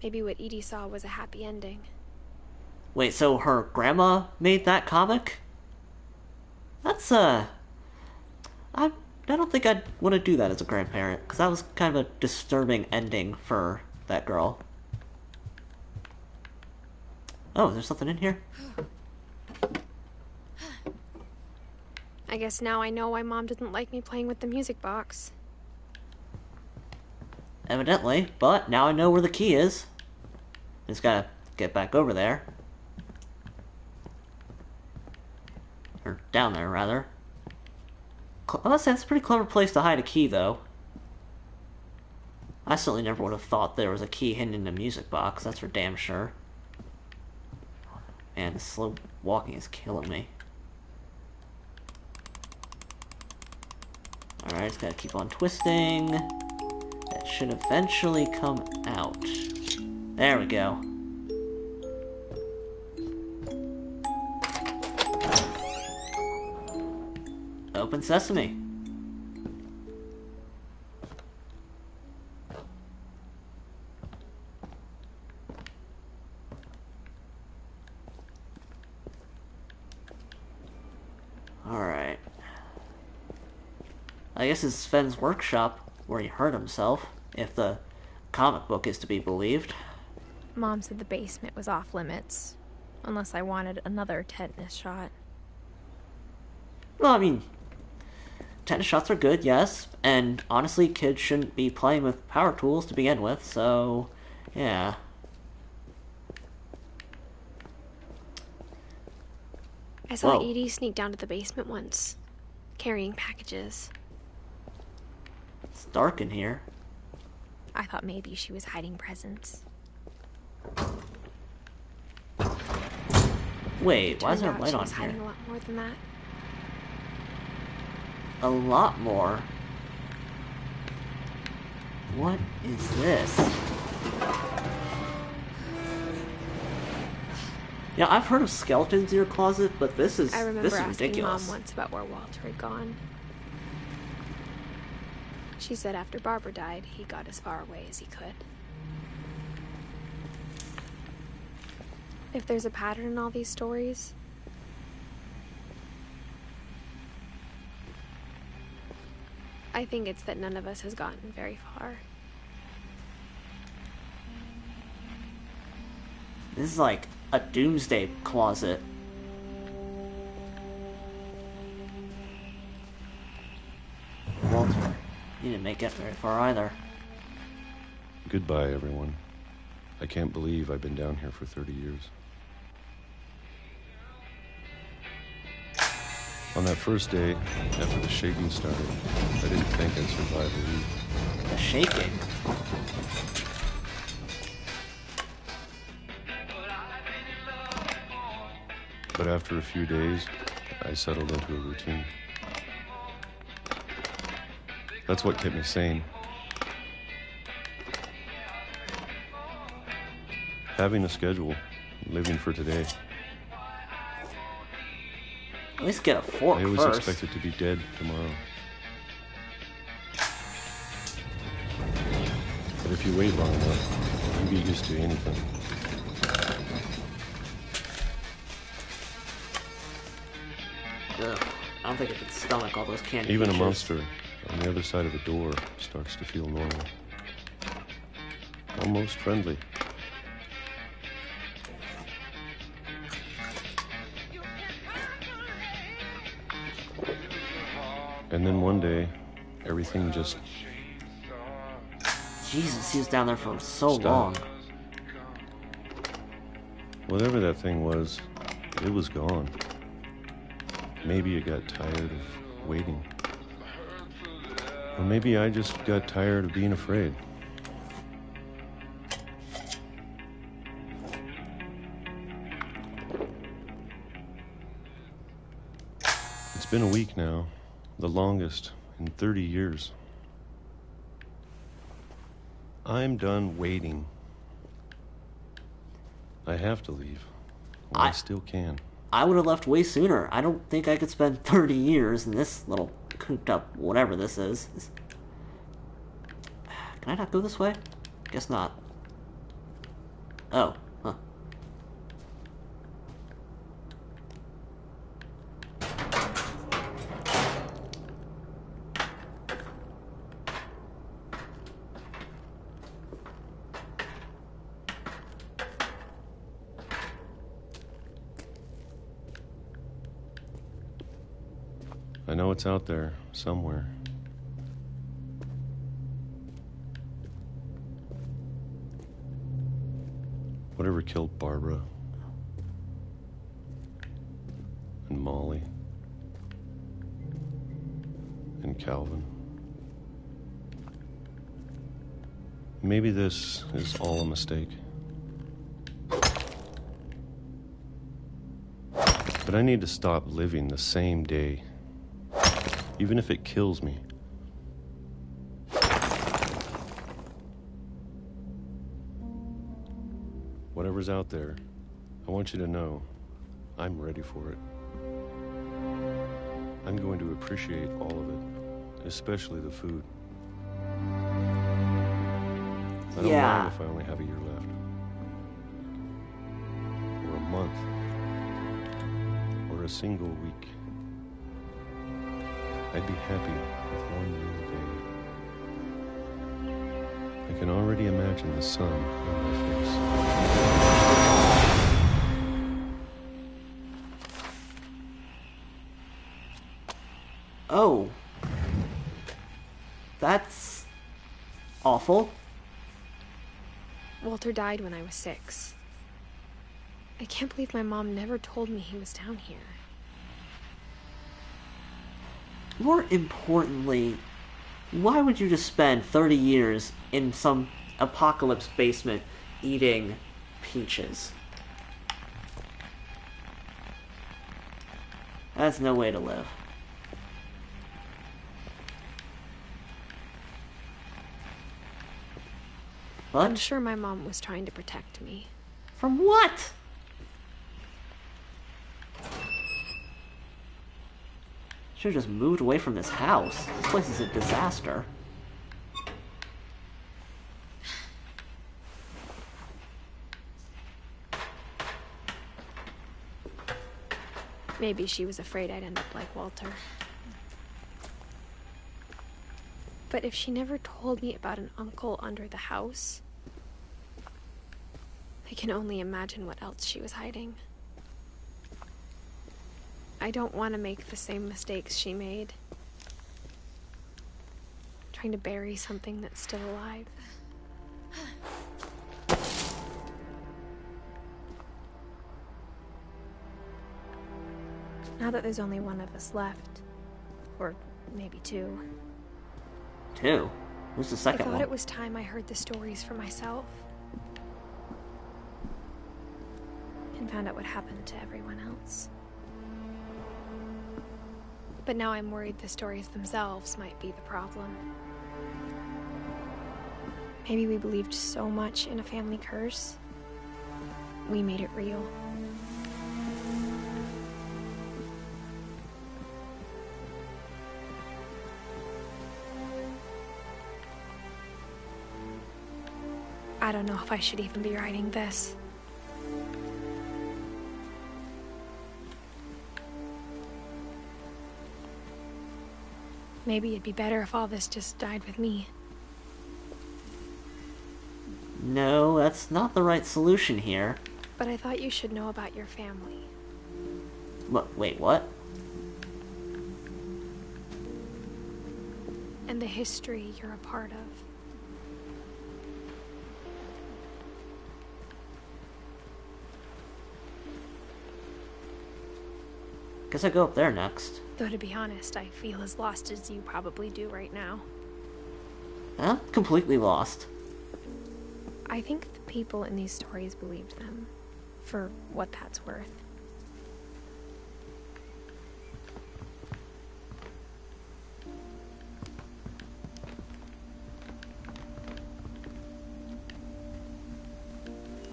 Maybe what Edie saw was a happy ending.
Wait, so her grandma made that comic? That's, I don't think I'd want to do that as a grandparent, because that was kind of a disturbing ending for that girl. Oh, there's something in here?
I guess now I know why Mom didn't like me playing with the music box.
Evidently, but now I know where the key is. Just gotta get back over there. Or down there, rather. I must say, that's a pretty clever place to hide a key, though. I certainly never would have thought there was a key hidden in the music box, that's for damn sure. Man, the slow walking is killing me. Alright, just gotta keep on twisting. That should eventually come out. There we go. Open sesame. Alright. I guess it's Sven's workshop where he hurt himself, if the comic book is to be believed.
Mom said the basement was off limits, unless I wanted another tetanus shot.
Well, I mean, tetanus shots are good, yes, and honestly, kids shouldn't be playing with power tools to begin with, so, yeah.
I saw
Whoa.
Edie sneak down to the basement once, carrying packages.
It's dark in here.
I thought maybe she was hiding presents.
Wait, why is there a
Turned out
light
she
on
was hiding
here?
a lot more than that.
A lot more? What is this? Yeah, I've heard of skeletons in your closet, but this is
I remember
this is
asking
ridiculous.
Mom once about where Walter had gone. She said after Barbara died, he got as far away as he could. If there's a pattern in all these stories, I think it's that none of us has gotten very far.
This is like a doomsday closet. Walter, you didn't make it very far either.
Goodbye, everyone. I can't believe I've been down here for 30 years. On that first day, after the shaking started, I didn't think I'd survive a week.
The shaking?
But after a few days, I settled into a routine. That's what kept me sane. Having a schedule, living for today.
At least get a fork
I always
first.
expected to be dead tomorrow. But if you wait long enough, you get used to anything.
Ugh, I don't think I could stomach all those candy
Even a
features.
monster on the other side of a door starts to feel normal. Almost friendly. And then one day, everything just
Jesus, he was down there for so
stopped.
long.
Whatever that thing was, it was gone. Maybe it got tired of waiting. Or maybe I just got tired of being afraid. It's been a week now, the longest in 30 years. I'm done waiting. I have to leave. Well, I still can.
I would have left way sooner. I don't think I could spend 30 years in this little cooped up whatever this is. Can I not go this way? Guess not. Oh, huh.
I know it's out there, somewhere. Whatever killed Barbara and Molly and Calvin Maybe this is all a mistake. But I need to stop living the same day, even if it kills me. Whatever's out there, I want you to know I'm ready for it. I'm going to appreciate all of it, especially the food. I don't mind if I only have a year left. Or a month. Or a single week. I'd be happy with one new day. I can already imagine the sun on my face.
Oh. That's awful.
Walter died when I was 6. I can't believe my mom never told me he was down here.
More importantly, why would you just spend 30 years in some apocalypse basement eating peaches? That's no way to live. What?
I'm sure my mom was trying to protect me.
From what? Should've just moved away from this house. This place is a disaster.
Maybe she was afraid I'd end up like Walter. But if she never told me about an uncle under the house, I can only imagine what else she was hiding. I don't want to make the same mistakes she made. Trying to bury something that's still alive. Now that there's only one of us left, or maybe 2.
2? Who's the second
one? I thought
one?
it was time I heard the stories for myself. And found out what happened to everyone else. But now I'm worried the stories themselves might be the problem. Maybe we believed so much in a family curse, we made it real. I don't know if I should even be writing this. Maybe it'd be better if all this just died with me.
No, that's not the right solution here.
But I thought you should know about your family.
Wait, what?
And the history you're a part of.
Guess I go up there next.
Though to be honest, I feel as lost as you probably do right now.
I'm completely lost.
I think the people in these stories believed them, for what that's worth.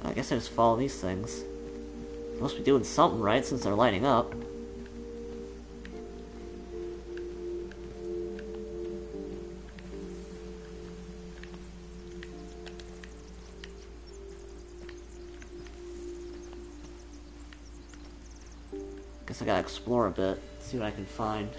I guess I just follow these things. Must be doing something right since they're lighting up. Guess I gotta explore a bit, see what I can find.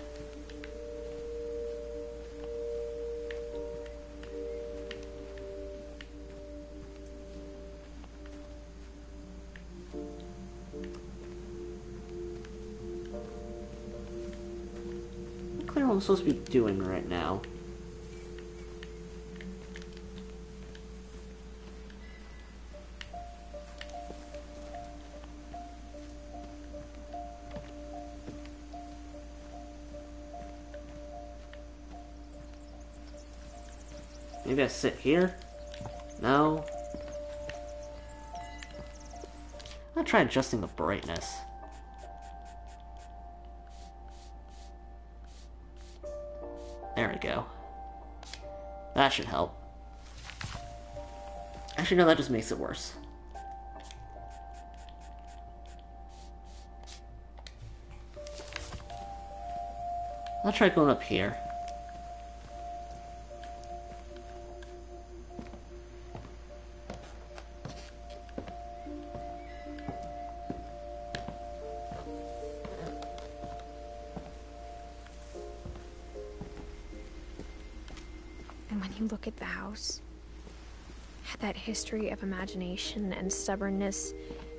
Not clear what I'm supposed to be doing right now. Maybe I sit here? No? I'll try adjusting the brightness. There we go. That should help. Actually, no, that just makes it worse. I'll try going up here.
And when you look at the house, that history of imagination and stubbornness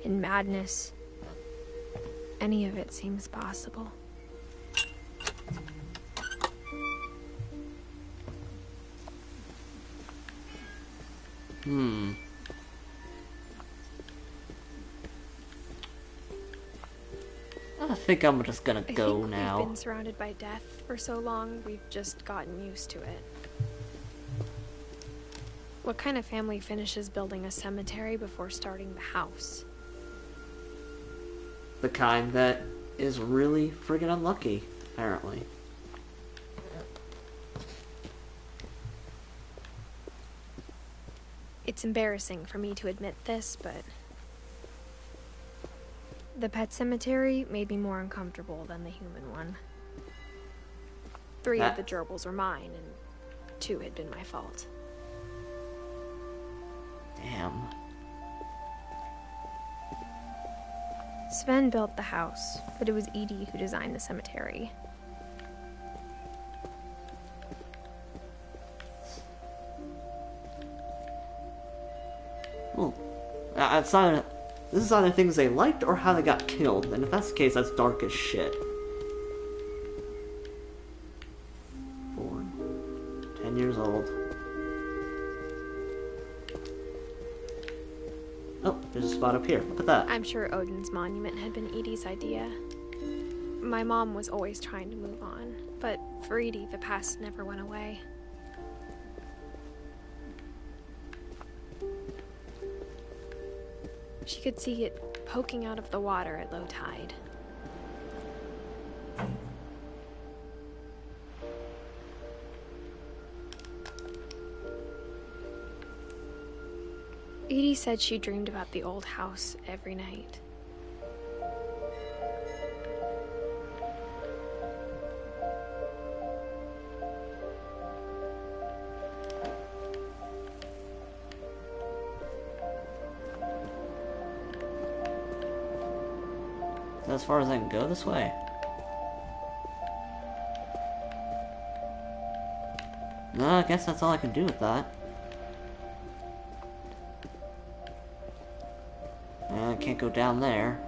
and madness, any of it seems possible.
I think I'm just gonna go now.
We've been surrounded by death for so long, we've just gotten used to it. What kind of family finishes building a cemetery before starting the house?
The kind that is really friggin' unlucky, apparently.
It's embarrassing for me to admit this, but the pet cemetery made me more uncomfortable than the human one. 3 of the gerbils were mine, and 2 had been my fault.
Damn.
Sven built the house, but it was Edie who designed the cemetery.
Well, it's either, this is either things they liked or how they got killed, and if that's the case, that's dark as shit. 4, 10 years old. Oh, there's a spot up here. Look at that.
I'm sure Odin's monument had been Edie's idea. My mom was always trying to move on, but for Edie, the past never went away. She could see it poking out of the water at low tide. Edie said she dreamed about the old house every night.
As far as I can go this way. No, I guess that's all I can do with that. I can't go down there.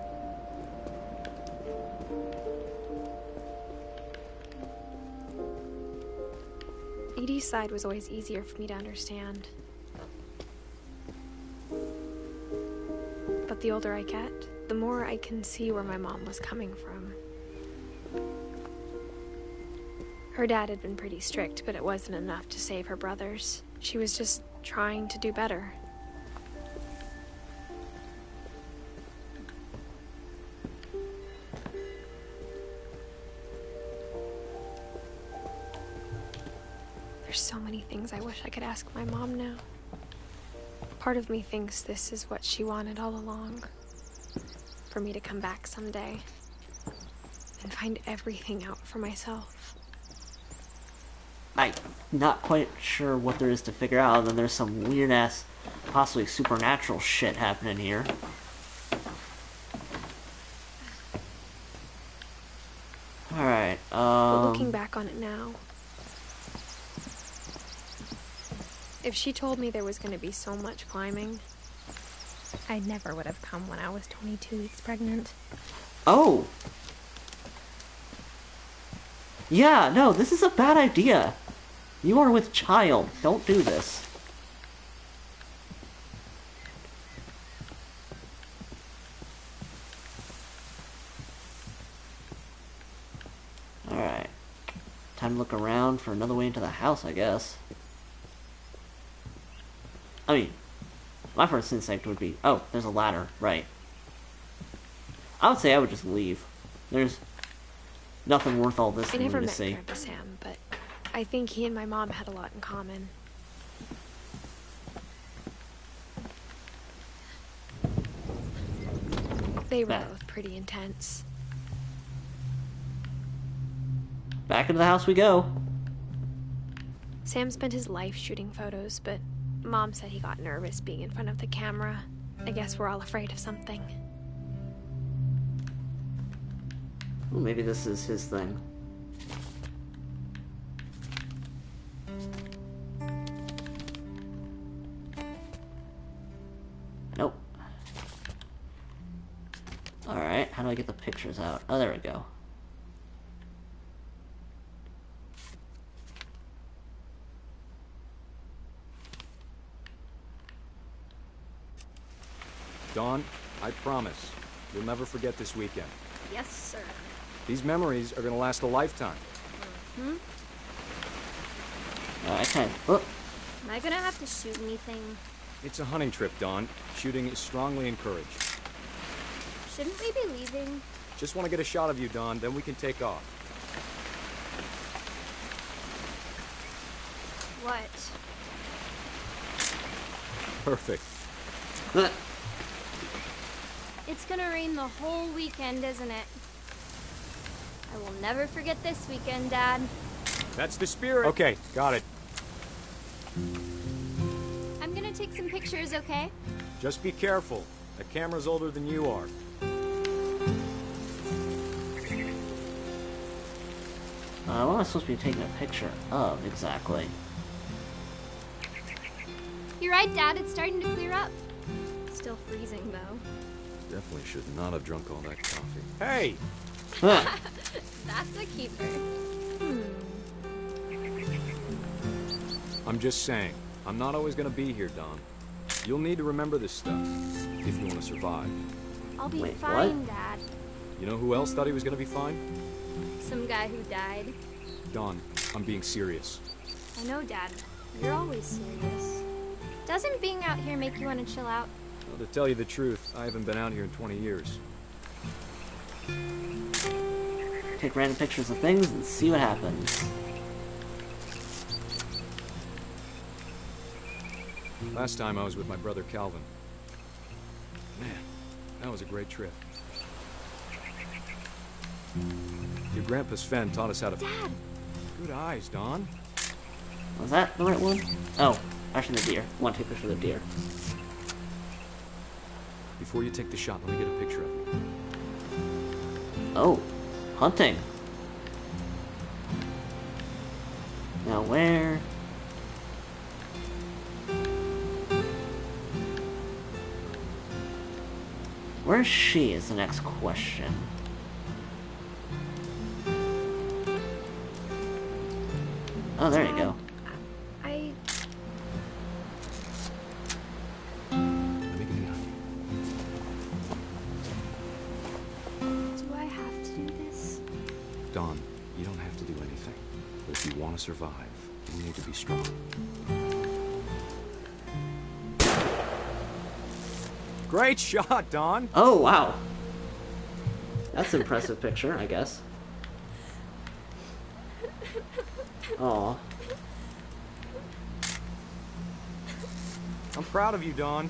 Edie's side was always easier for me to understand. But the older I get, the more I can see where my mom was coming from. Her dad had been pretty strict, but it wasn't enough to save her brothers. She was just trying to do better. There's so many things I wish I could ask my mom now. Part of me thinks this is what she wanted all along. For me to come back someday and find everything out for myself.
I'm not quite sure what there is to figure out, other than there's some weird-ass, possibly supernatural shit happening here. Alright,
But looking back on it now, if she told me there was going to be so much climbing, I never would have come when I was 22 weeks pregnant.
Oh! Yeah, no, this is a bad idea. You are with child. Don't do this. Alright. Time to look around for another way into the house, I guess. I mean, my first instinct would be, oh, there's a ladder, right. I would say I would just leave. There's nothing worth all this for
I
me
never
to
met
see.
Grandpa Sam, but I think he and my mom had a lot in common. They were both pretty intense.
Back into the house we go.
Sam spent his life shooting photos, but Mom said he got nervous being in front of the camera. I guess we're all afraid of something.
Well, maybe this is his thing. Nope. Alright, how do I get the pictures out? Oh, there we go.
Dawn, I promise, you'll never forget this weekend.
Yes, sir.
These memories are gonna last a lifetime.
I can't. Oh.
Am I gonna have to shoot anything?
It's a hunting trip, Dawn. Shooting is strongly encouraged.
Shouldn't we be leaving?
Just want to get a shot of you, Dawn, then we can take off.
What?
Perfect.
It's gonna rain the whole weekend, isn't it? I will never forget this weekend, Dad.
That's the spirit. Okay, got it.
I'm gonna take some pictures, okay?
Just be careful. That camera's older than you are.
What am I supposed to be taking a picture of, exactly?
You're right, Dad. It's starting to clear up. Still freezing, though.
Definitely should not have drunk all that coffee.
Hey!
That's a keeper.
I'm just saying, I'm not always gonna be here, Dawn. You'll need to remember this stuff, if you want to survive.
I'll be
Wait,
fine,
what?
Dad.
You know who else thought he was gonna be fine?
Some guy who died.
Dawn, I'm being serious.
I know, Dad. You're always serious. Doesn't being out here make you want to chill out?
Well, to tell you the truth, I haven't been out here in 20 years.
Take random pictures of things and see what happens.
Last time I was with my brother Calvin. Man, that was a great trip. Your grandpa Sven taught us how to...
Dad!
Good eyes, Dawn.
Was that the right one? Oh, actually the deer. I want to take a picture of the deer.
Before you take the shot, let me get a picture of you.
Oh, hunting. Now where? Where is she is the next question. Oh, there you go.
Let me get behind you.
Do I have to do this?
Dawn, you don't have to do anything. But if you want to survive, you need to be strong. Great shot, Dawn!
Oh, wow. That's an impressive picture, I guess. Aw.
I'm proud of you, Dawn.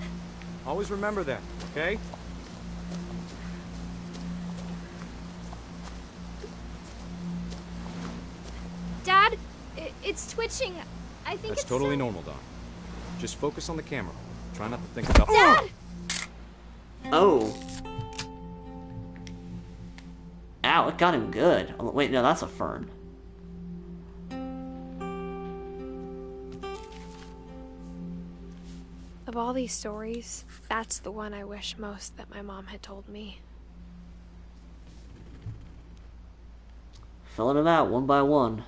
Always remember that, okay?
Dad, it's twitching. I think
That's
it's
totally
so...
normal, Dawn. Just focus on the camera. Try not to think about...
Dad!
Oh. Ow, it got him good. Oh, wait, no, that's a fern.
Of all these stories, that's the one I wish most that my mom had told me.
Filling them out one by one.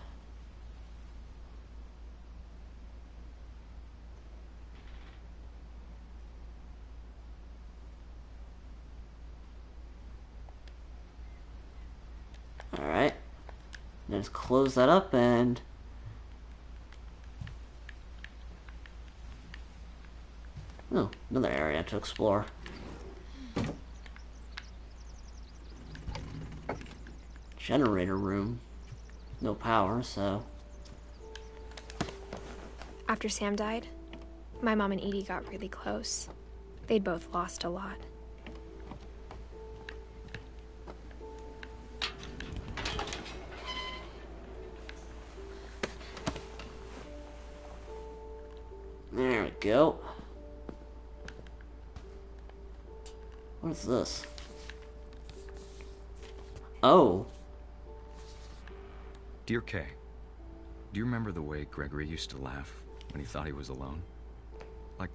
Alright. Let's close that up and... Oh, another area to explore. Generator room. No power, so...
After Sam died, my mom and Edie got really close. They'd both lost a lot.
There we go. What is this? Oh.
Dear Kay, do you remember the way Gregory used to laugh when he thought he was alone? Like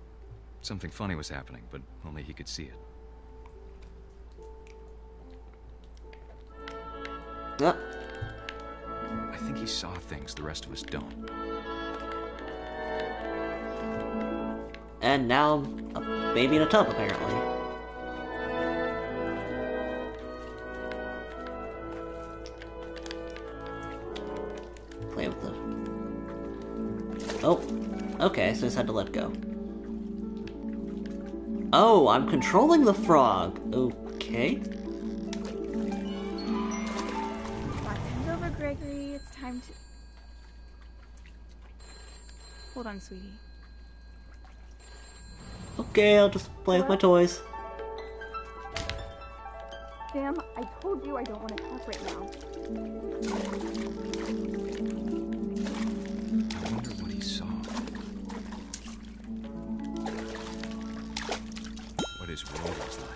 something funny was happening, but only he could see it.
Yep.
I think he saw things the rest of us don't.
And now, a baby in a tub, apparently. Play with the... Oh, okay, so I just had to let go. Oh, I'm controlling the frog. Okay.
Time's over, Gregory. It's time to... Hold on, sweetie.
Okay, I'll just play with my toys.
Sam, I told you I don't want to talk right now.
I wonder what he saw. What his world was like.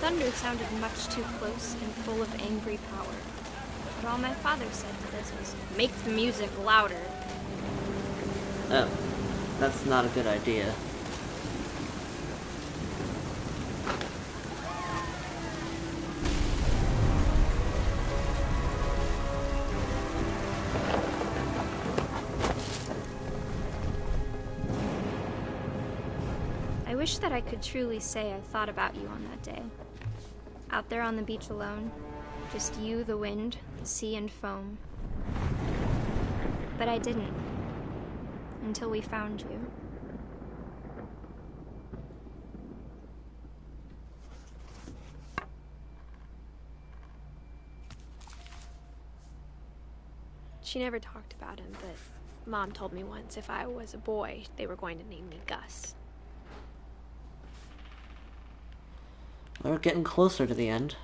thunder sounded much too close and full of angry power. But all my father said to this was, "Make the music louder."
Oh, that's not a good idea.
I wish that I could truly say I thought about you on that day. Out there on the beach alone, just you, the wind, the sea, and foam. But I didn't. Until we found you.
She never talked about him, but Mom told me once if I was a boy, they were going to name me Gus.
We're getting closer to the end.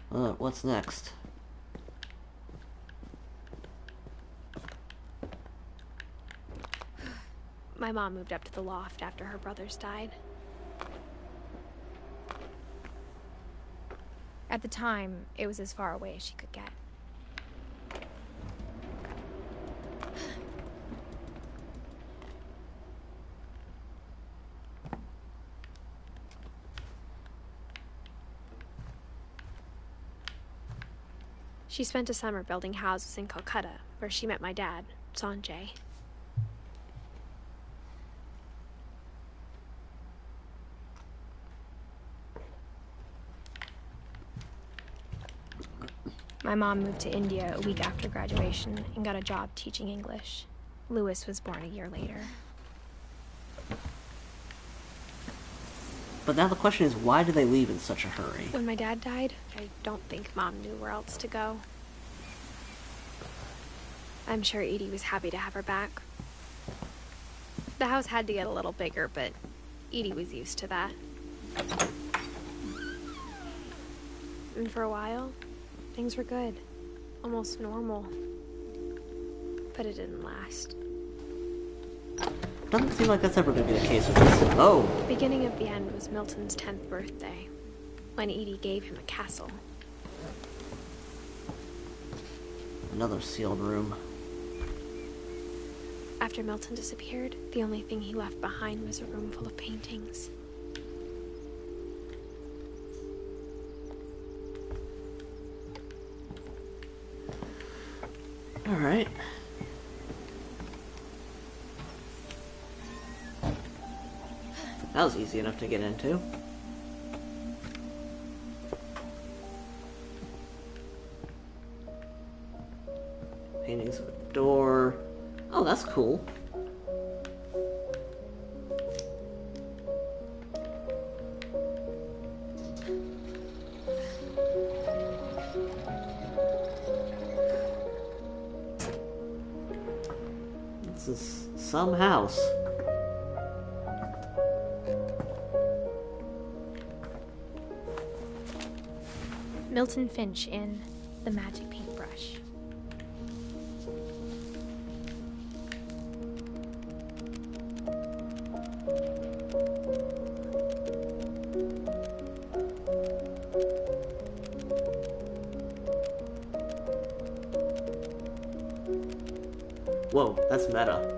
What's next?
My mom moved up to the loft after her brothers died. At the time, it was as far away as she could get. She spent a summer building houses in Calcutta, where she met my dad, Sanjay. My mom moved to India a week after graduation and got a job teaching English. Louis was born a year later.
But now the question is, why did they leave in such a hurry?
When my dad died, I don't think Mom knew where else to go. I'm sure Edie was happy to have her back. The house had to get a little bigger, but Edie was used to that. And for a while, things were good. Almost normal. But it didn't last.
Doesn't seem like that's ever going to be the case with this. Oh!
The beginning of the end was Milton's 10th birthday, when Edie gave him a castle.
Another sealed room.
After Milton disappeared, the only thing he left behind was a room full of paintings.
Alright. That was easy enough to get into. Paintings of a door. Oh, that's cool. This is some house.
Milton Finch in The Magic Paintbrush.
Whoa, that's meta.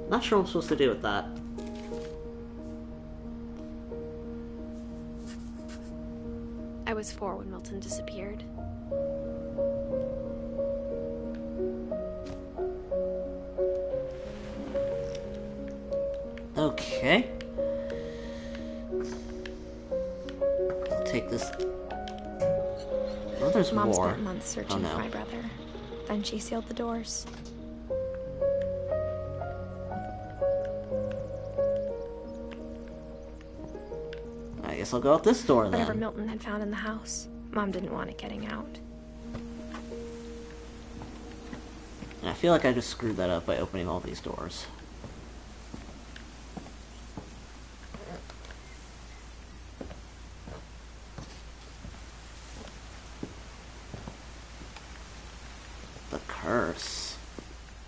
Not sure what I'm supposed to do with that.
I was 4 when Milton disappeared.
Okay. I'll take this. Oh, there's
Mom
more.
spent months searching for my brother. Then she sealed the doors.
I guess I'll go out this door then.
Whatever Milton had found in the house, Mom didn't want it getting out.
And I feel like I just screwed that up by opening all these doors.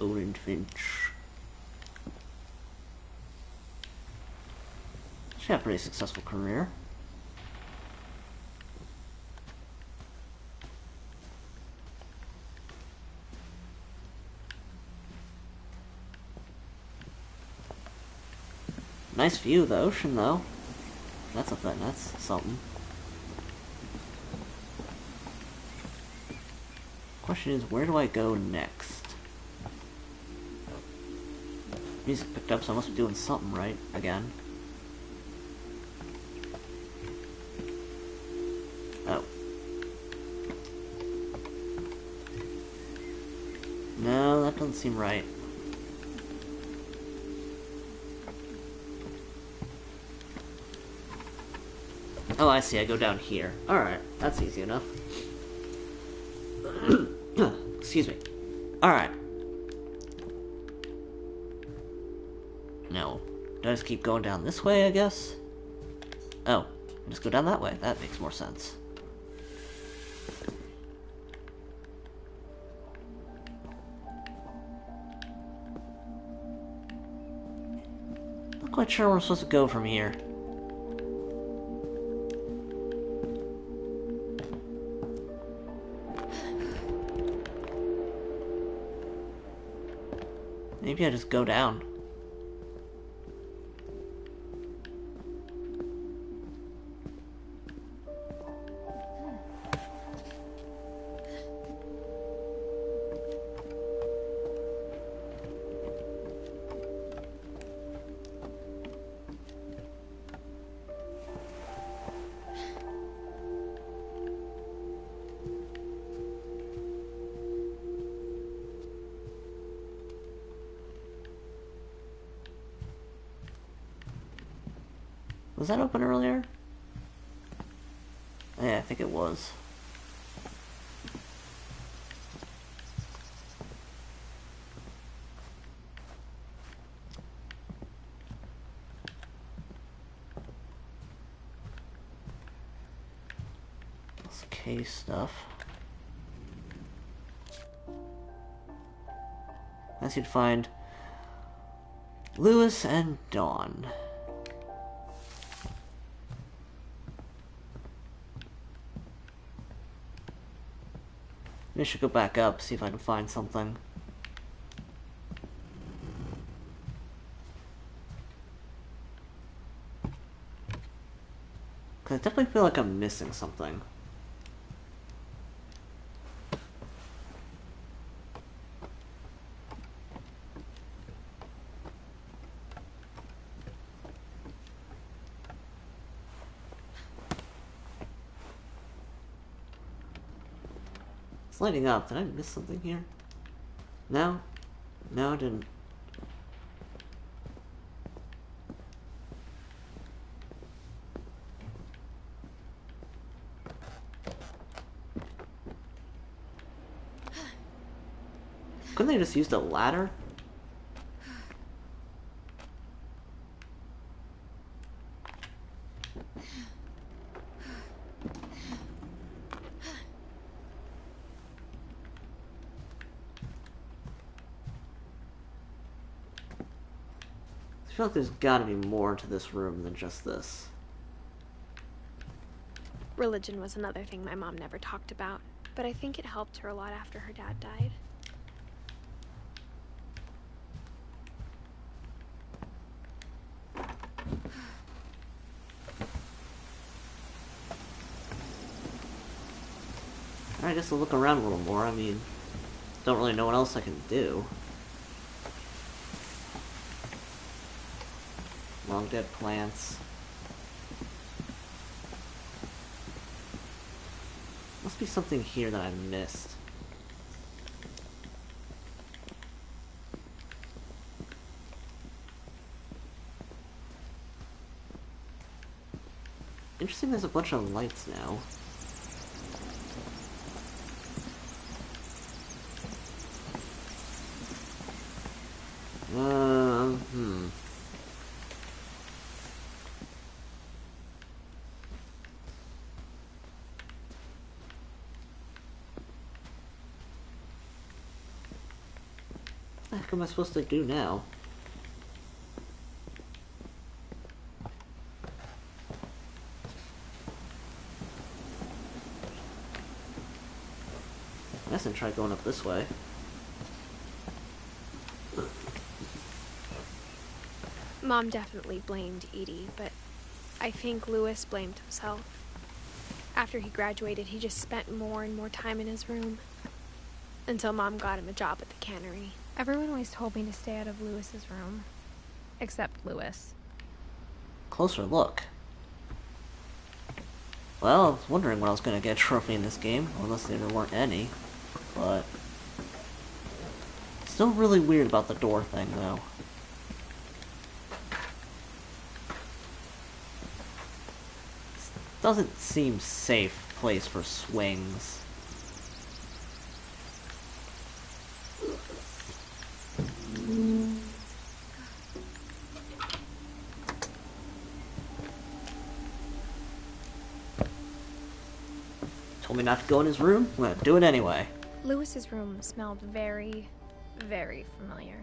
Edith Finch. She had a pretty successful career. Nice view of the ocean, though. That's a thing. That's something. Question is, where do I go next? Music picked up, so I must be doing something right again. Oh. No, that doesn't seem right. Oh, I see. I go down here. Alright, that's easy enough. Excuse me. Alright. Now, do I just keep going down this way, I guess? Oh, just go down that way. That makes more sense. Not quite sure where I'm supposed to go from here. Maybe I just go down. Was that open earlier? Yeah, I think it was. This case stuff. I need to find Lewis and Dawn. Maybe I should go back up, see if I can find something. Cause I definitely feel like I'm missing something. It's lighting up. Did I miss something here? No? No, I didn't. Couldn't they just use the ladder? I feel like there's gotta be more to this room than just this.
Religion was another thing my mom never talked about, but I think it helped her a lot after her dad died.
I guess I'll look around a little more. I mean, don't really know what else I can do. Long dead plants. Must be something here that I missed. Interesting, there's a bunch of lights now. the heck am I supposed to do now? I guess I'll try going up this way.
Mom definitely blamed Edie, but I think Louis blamed himself. After he graduated, he just spent more and more time in his room. Until Mom got him a job at the cannery.
Everyone always told me to stay out of Louis's room. Except Louis.
Closer look. Well, I was wondering when I was going to get a trophy in this game, unless there weren't any. But... still really weird about the door thing, though. Doesn't seem safe place for swings. Told me not to go in his room. I'm gonna do it anyway.
Louis's room smelled very, very familiar.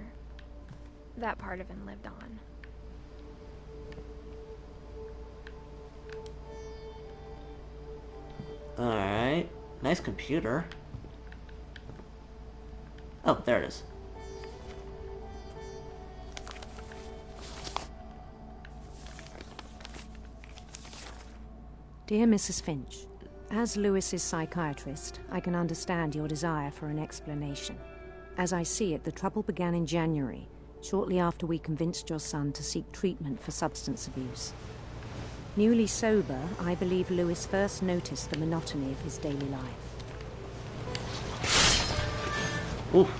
That part of him lived on.
Alright. Nice computer. Oh, there it is.
Dear Mrs. Finch, as Louis's psychiatrist, I can understand your desire for an explanation. As I see it, the trouble began in January, shortly after we convinced your son to seek treatment for substance abuse. Newly sober, I believe Louis first noticed the monotony of his daily life.
Oof.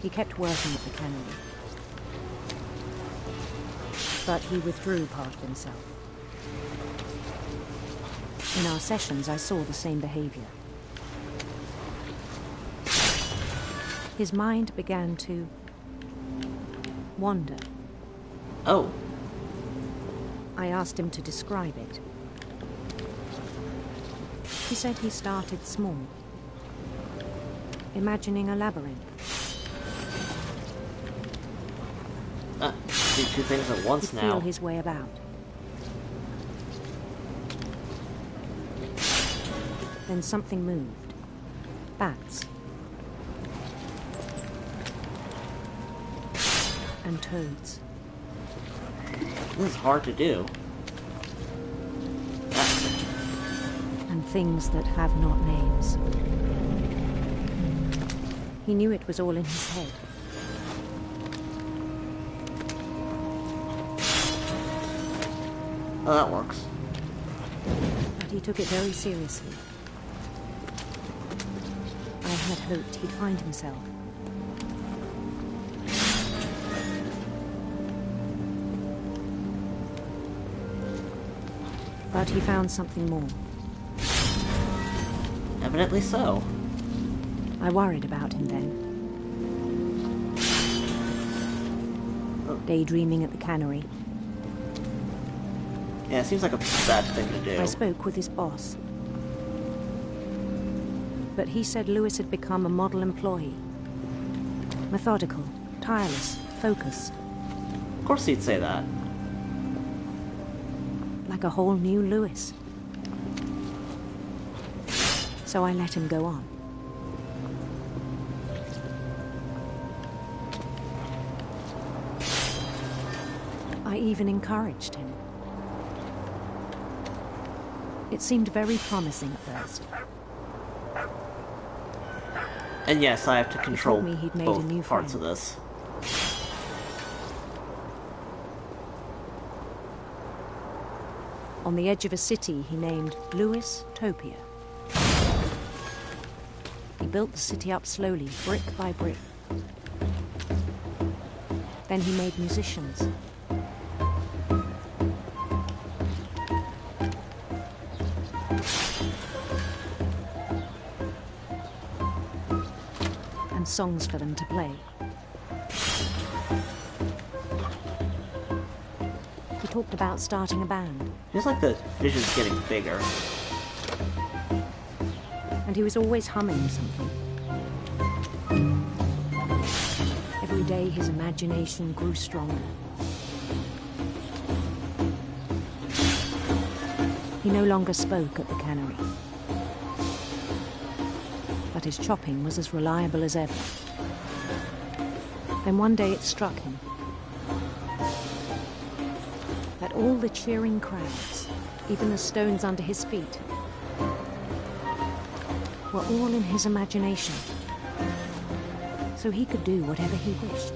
He kept working at the cannery, but he withdrew part of himself. In our sessions, I saw the same behavior. His mind began to wander.
Oh.
I asked him to describe it. He said he started small, imagining a labyrinth.
Do two things at once now.
Feel his way about. Then something moved. Bats. And toads.
This is hard to do.
And things that have not names. He knew it was all in his head.
Oh, that works.
But he took it very seriously. I had hoped he'd find himself. But he found something more.
Evidently so.
I worried about him then. Daydreaming at the cannery.
Yeah, it seems like a bad thing to do.
I spoke with his boss. But he said Louis had become a model employee. Methodical, tireless, focused.
Of course he'd say that.
Like a whole new Louis. So I let him go on. I even encouraged him. It seemed very promising at first.
And yes, I have to control
he'd made
both
a new
parts
friend.
of this.
On the edge of a city he named Louis Topia. He built the city up slowly, brick by brick. Then he made musicians. And songs for them to play. He talked about starting a band.
Feels like the vision's getting bigger.
And he was always humming something. day his imagination grew stronger. He no longer spoke at the cannery, but his chopping was as reliable as ever. Then one day it struck him that all the cheering crowds, even the stones under his feet, were all in his imagination, so he could do whatever he wished.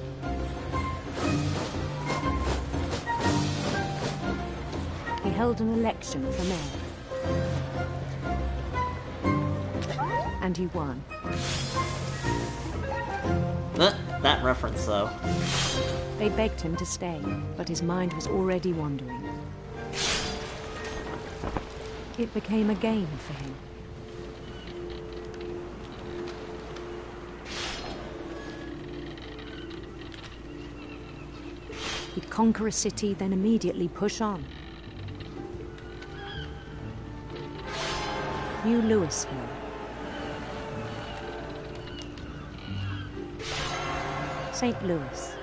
He held an election for mayor, and he won.
That reference, though.
They begged him to stay, but his mind was already wandering. It became a game for him. He'd conquer a city, then immediately push on. New Louisville. St. Louis.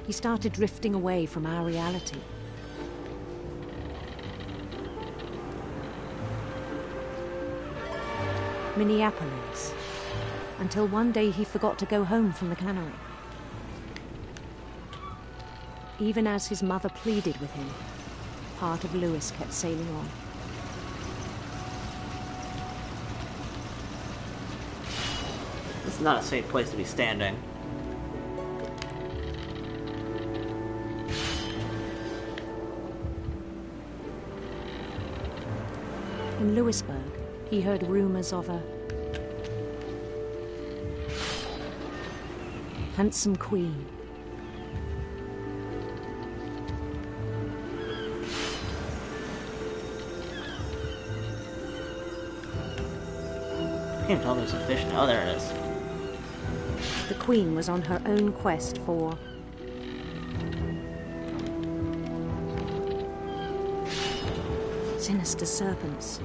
He started drifting away from our reality. Minneapolis. Until one day he forgot to go home from the cannery. Even as his mother pleaded with him, part of Louis kept sailing on.
This is not a safe place to be standing.
In Louisburg, he heard rumors of a handsome queen.
I can't tell there's a fish now. Oh, there it is.
The queen was on her own quest for sinister serpents.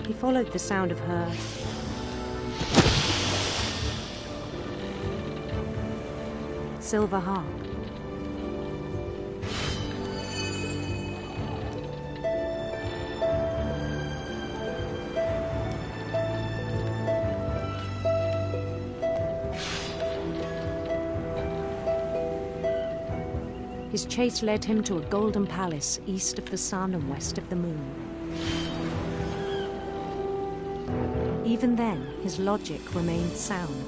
He followed the sound of her silver harp. His chase led him to a golden palace east of the sun and west of the moon. Even then, his logic remained sound.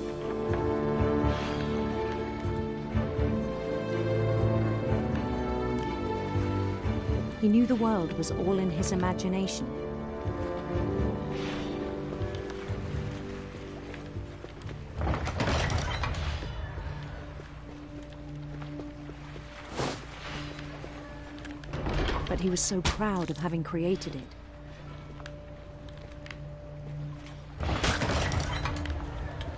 He knew the world was all in his imagination. But he was so proud of having created it.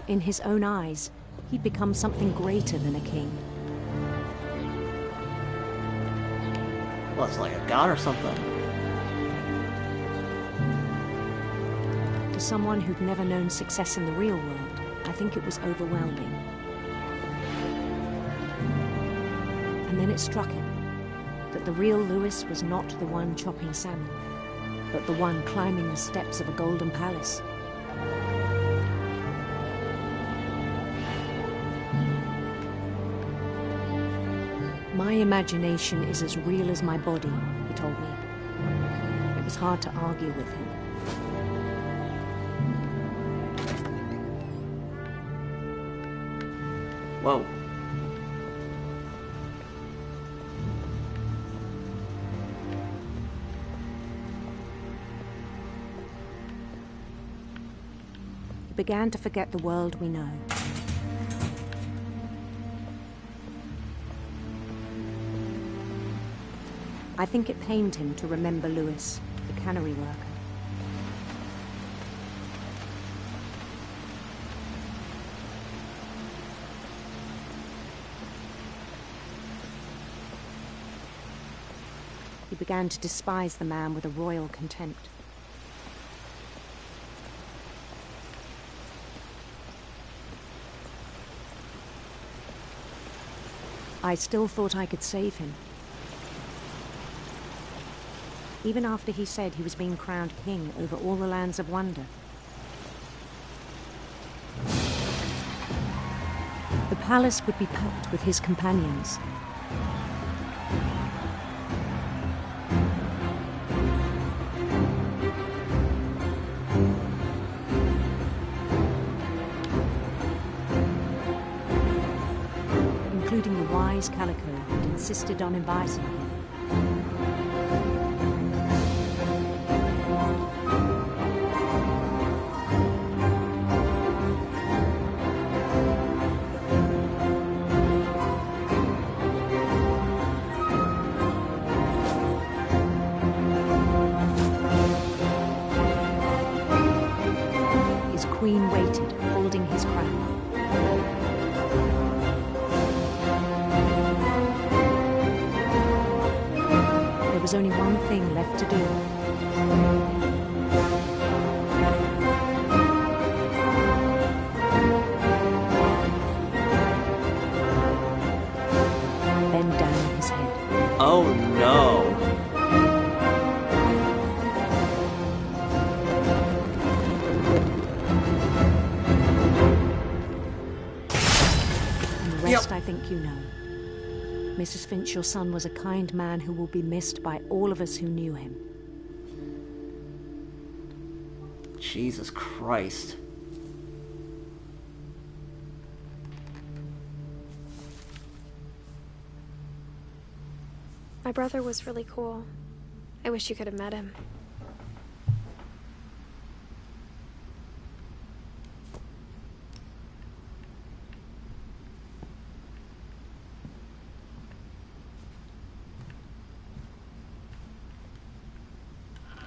In his own eyes, he'd become something greater than a king.
Well, it's like a god or something.
To someone who'd never known success in the real world, I think it was overwhelming. And then it struck him that the real Louis was not the one chopping salmon, but the one climbing the steps of a golden palace. My imagination is as real as my body, he told me. It was hard to argue with him.
Whoa.
He began to forget the world we know. I think it pained him to remember Louis, the cannery worker. began to despise the man with a royal contempt. I still thought I could save him. Even after he said he was being crowned king over all the lands of wonder. The palace would be packed with his companions. Including the wise Calico who'd insisted on inviting him. His queen waited, holding his crown. There was only one thing left to do. Bend down his head.
Oh no.
And the rest I think you know. Mrs. Finch, your son was a kind man who will be missed by all of us who knew him.
Jesus Christ.
My brother was really cool. I wish you could have met him.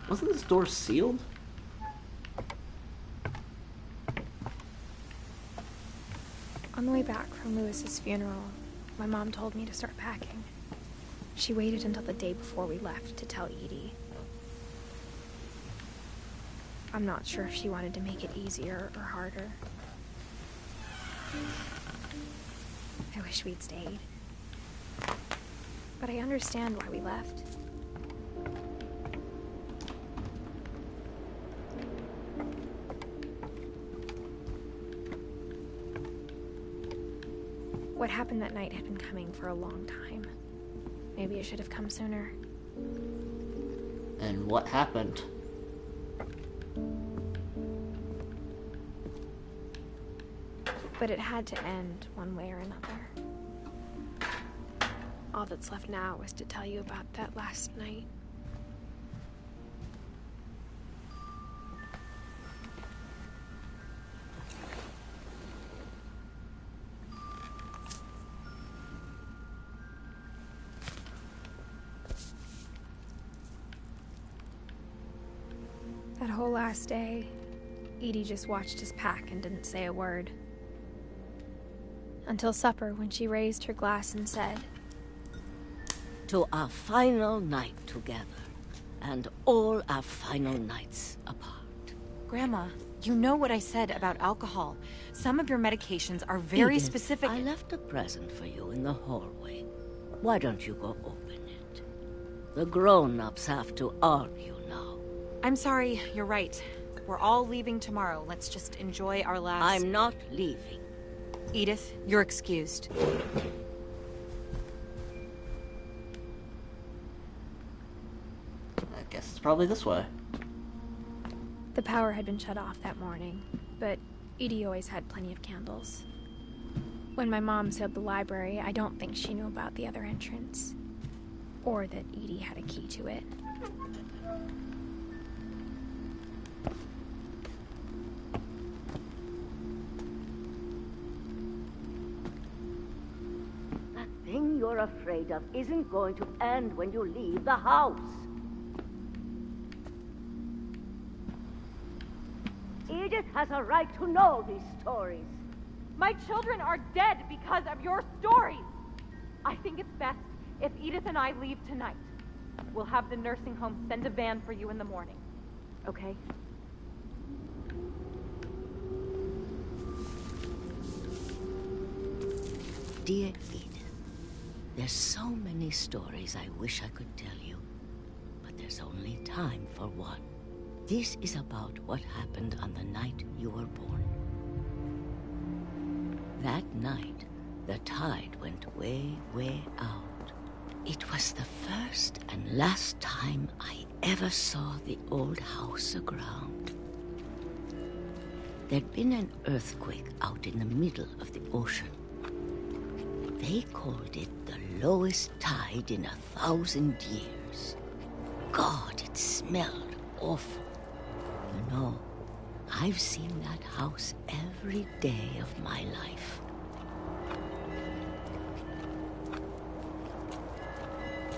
Wasn't this door sealed?
On the way back from Lewis's funeral, my mom told me to start packing. She waited until the day before we left to tell Edie. I'm not sure if she wanted to make it easier or harder. I wish we'd stayed. But I understand why we left. What happened that night had been coming for a long time. Maybe it should have come sooner.
And what happened?
But it had to end one way or another. All that's left now is to tell you about that last night. That whole last day, Edie just watched us pack and didn't say a word. Until supper, when she raised her glass and said,
"To our final night together, and all our final nights apart."
Grandma, you know what I said about alcohol. Some of your medications are very
Edith,
specific.
I left a present for you in the hallway. Why don't you go open it? The grown-ups have to argue now.
I'm sorry, you're right. We're all leaving tomorrow. Let's just enjoy our last...
I'm not leaving.
Edith, you're excused.
I guess it's probably this way.
the power had been shut off that morning, but Edie always had plenty of candles. When my mom sealed the library, I don't think she knew about the other entrance, or that Edie had a key to it.
That thing you're afraid of isn't going to end when you leave the house. Edith has a right to know these stories.
My children are dead because of your stories. I think it's best if Edith and I leave tonight. We'll have the nursing home send a van for you in the morning. Okay?
Dear Edith, there's so many stories I wish I could tell you, but there's only time for one. This is about what happened on the night you were born. That night, the tide went way, way out. It was the first and last time I ever saw the old house aground. There'd been an earthquake out in the middle of the ocean. They called it the lowest tide in 1,000 years. God, it smelled awful. You know, I've seen that house every day of my life.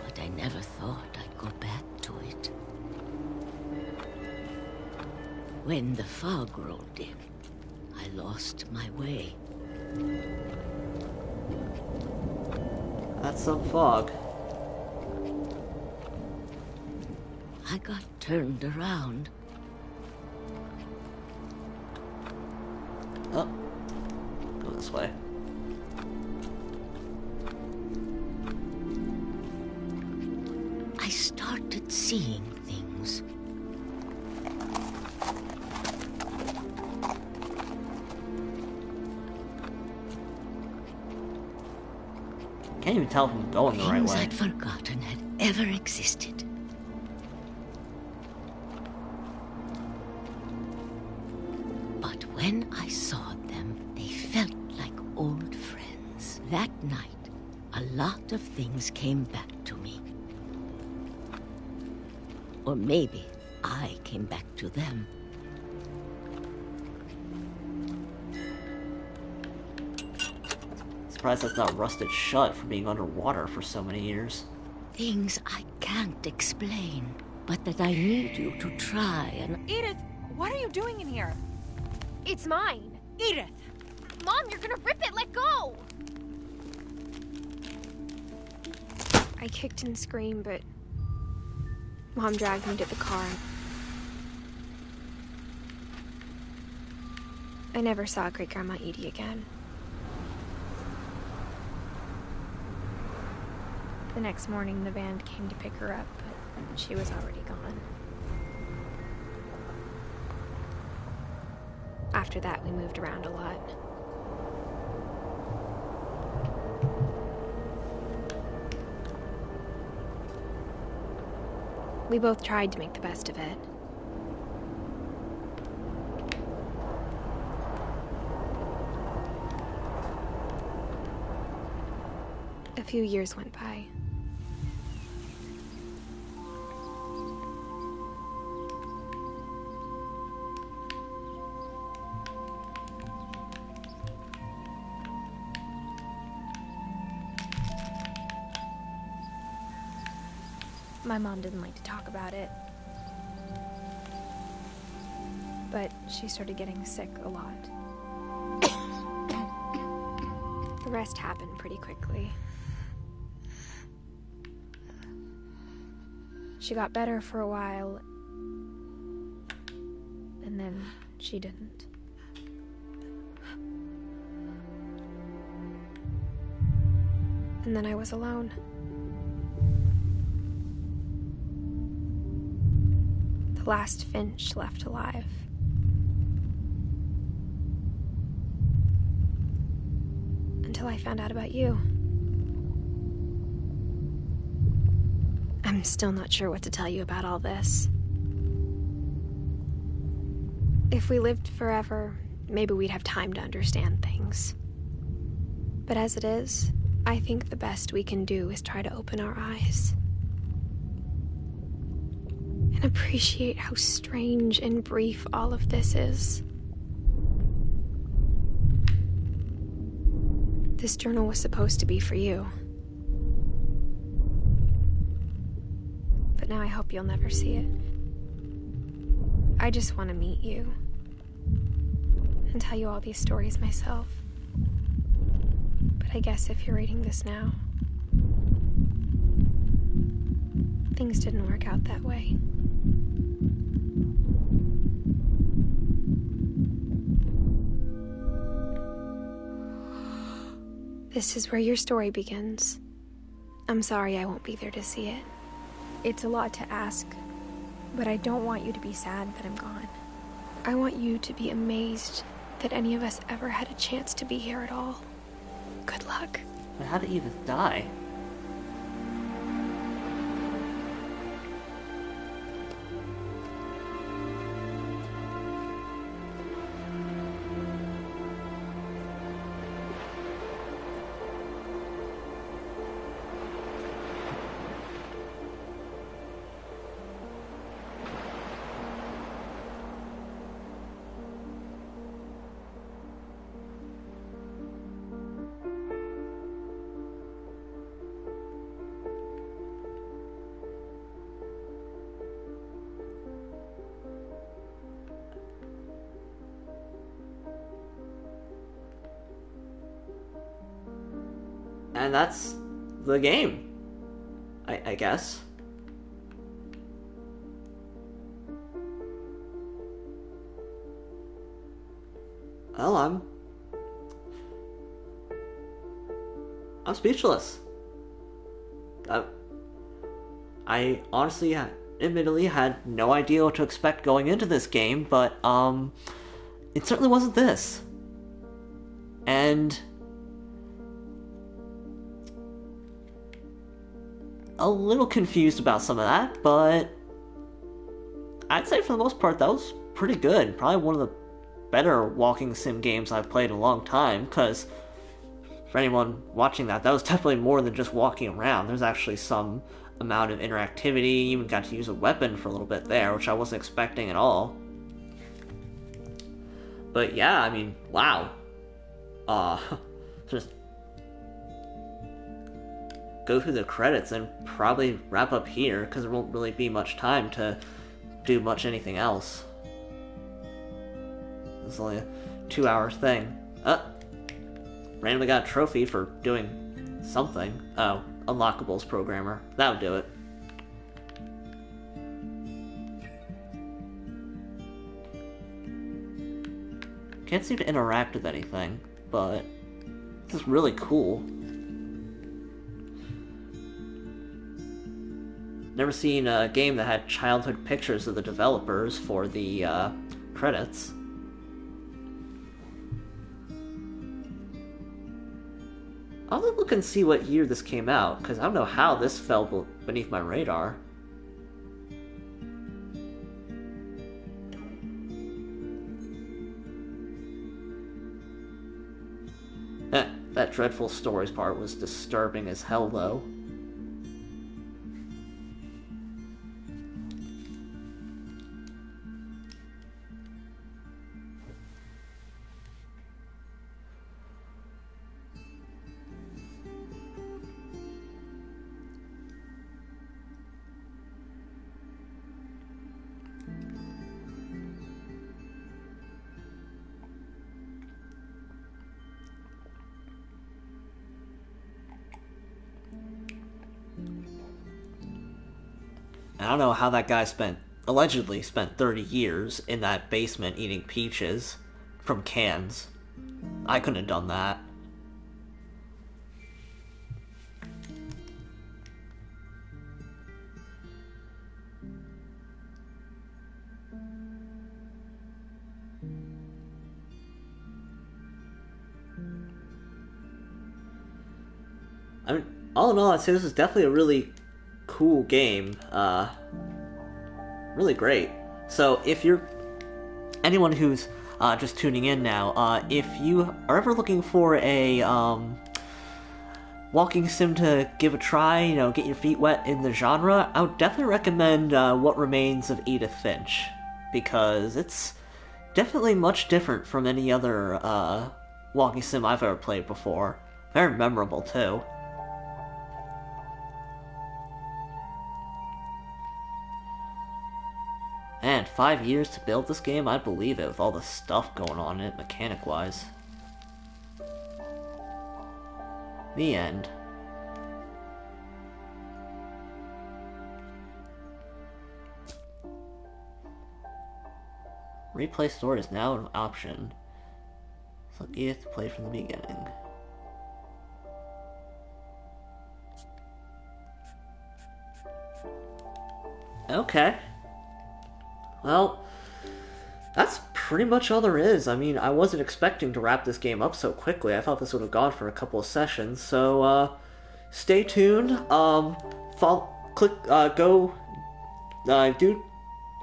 But I never thought I'd go back to it. When the fog rolled in, I lost my way.
That's some fog.
I got turned around.
Oh. Go this way.
I started seeing things.
Can't even tell if I'm going the right
Things
way.
I'd forgotten had ever existed. But when I saw them, they felt like old friends. That night, a lot of things came back to me. Or maybe I came back to them.
Surprised that's not rusted shut from being underwater for so many years.
Things I can't explain, but that I need you to try and...
Edith, what are you doing in here?
It's mine.
Edith!
Mom, you're gonna rip it! Let go! I kicked and screamed, but Mom dragged me to the car. I never saw Great-Grandma Edie again. The next morning, the van came to pick her up, but she was already gone. After that, we moved around a lot. We both tried to make the best of it. A few years went by. My mom didn't like to talk about it. But she started getting sick a lot. The rest happened pretty quickly. She got better for a while, and then she didn't. And then I was alone. The last Finch left alive. Until I found out about you. I'm still not sure what to tell you about all this. If we lived forever, maybe we'd have time to understand things. But as it is, I think the best we can do is try to open our eyes. And appreciate how strange and brief all of this is. This journal was supposed to be for you. But now I hope you'll never see it. I just want to meet you. And tell you all these stories myself. But I guess if you're reading this now, things didn't work out that way. This is where your story begins. I'm sorry I won't be there to see it.
It's a lot to ask, but I don't want you to be sad that I'm gone.
I want you to be amazed that any of us ever had a chance to be here at all. Good luck.
But how did Edith die? And that's the game, I guess. Well, I'm speechless. I honestly, admittedly, had no idea what to expect going into this game, but it certainly wasn't this. And a little confused about some of that, but I'd say for the most part that was pretty good. Probably one of the better walking sim games I've played in a long time, because for anyone watching that was definitely more than just walking around. There's actually some amount of interactivity. You even got to use a weapon for a little bit there, which I wasn't expecting at all. But yeah, I mean, wow. Just go through the credits and probably wrap up here, because there won't really be much time to do much anything else. It's only a 2-hour thing. Randomly got a trophy for doing something. Oh, Unlockables Programmer. That would do it. Can't seem to interact with anything, but this is really cool. Never seen a game that had childhood pictures of the developers for the credits. I'll have to look and see what year this came out, because I don't know how this fell beneath my radar. That dreadful stories part was disturbing as hell, though. I don't know how that guy allegedly spent 30 years in that basement eating peaches from cans. I couldn't have done that. I mean, all in all, I'd say this is definitely a really cool game. Really great. So if you're anyone who's just tuning in now, if you are ever looking for a walking sim to give a try, get your feet wet in the genre, I would definitely recommend What Remains of Edith Finch, because it's definitely much different from any other walking sim I've ever played before. Very memorable too. And 5 years to build this game, I believe it, with all the stuff going on in it, mechanic-wise. The end. Replay story is now an option. So Edith to play from the beginning. Okay. Well, that's pretty much all there is. I mean, I wasn't expecting to wrap this game up so quickly. I thought this would have gone for a couple of sessions. So, stay tuned.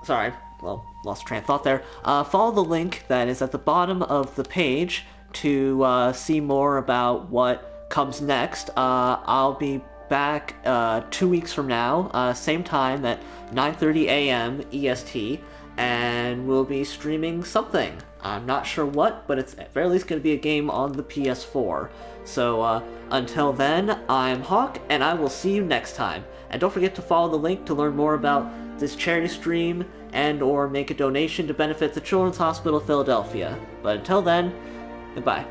Sorry, well, lost train of thought there. Follow the link that is at the bottom of the page to see more about what comes next. I'll be back 2 weeks from now, same time at 9:30 a.m. EST, and we'll be streaming something. I'm not sure what, but it's at very least going to be a game on the PS4. So until then, I'm Hawk, and I will see you next time. And don't forget to follow the link to learn more about this charity stream and or make a donation to benefit the Children's Hospital of Philadelphia. But until then, goodbye.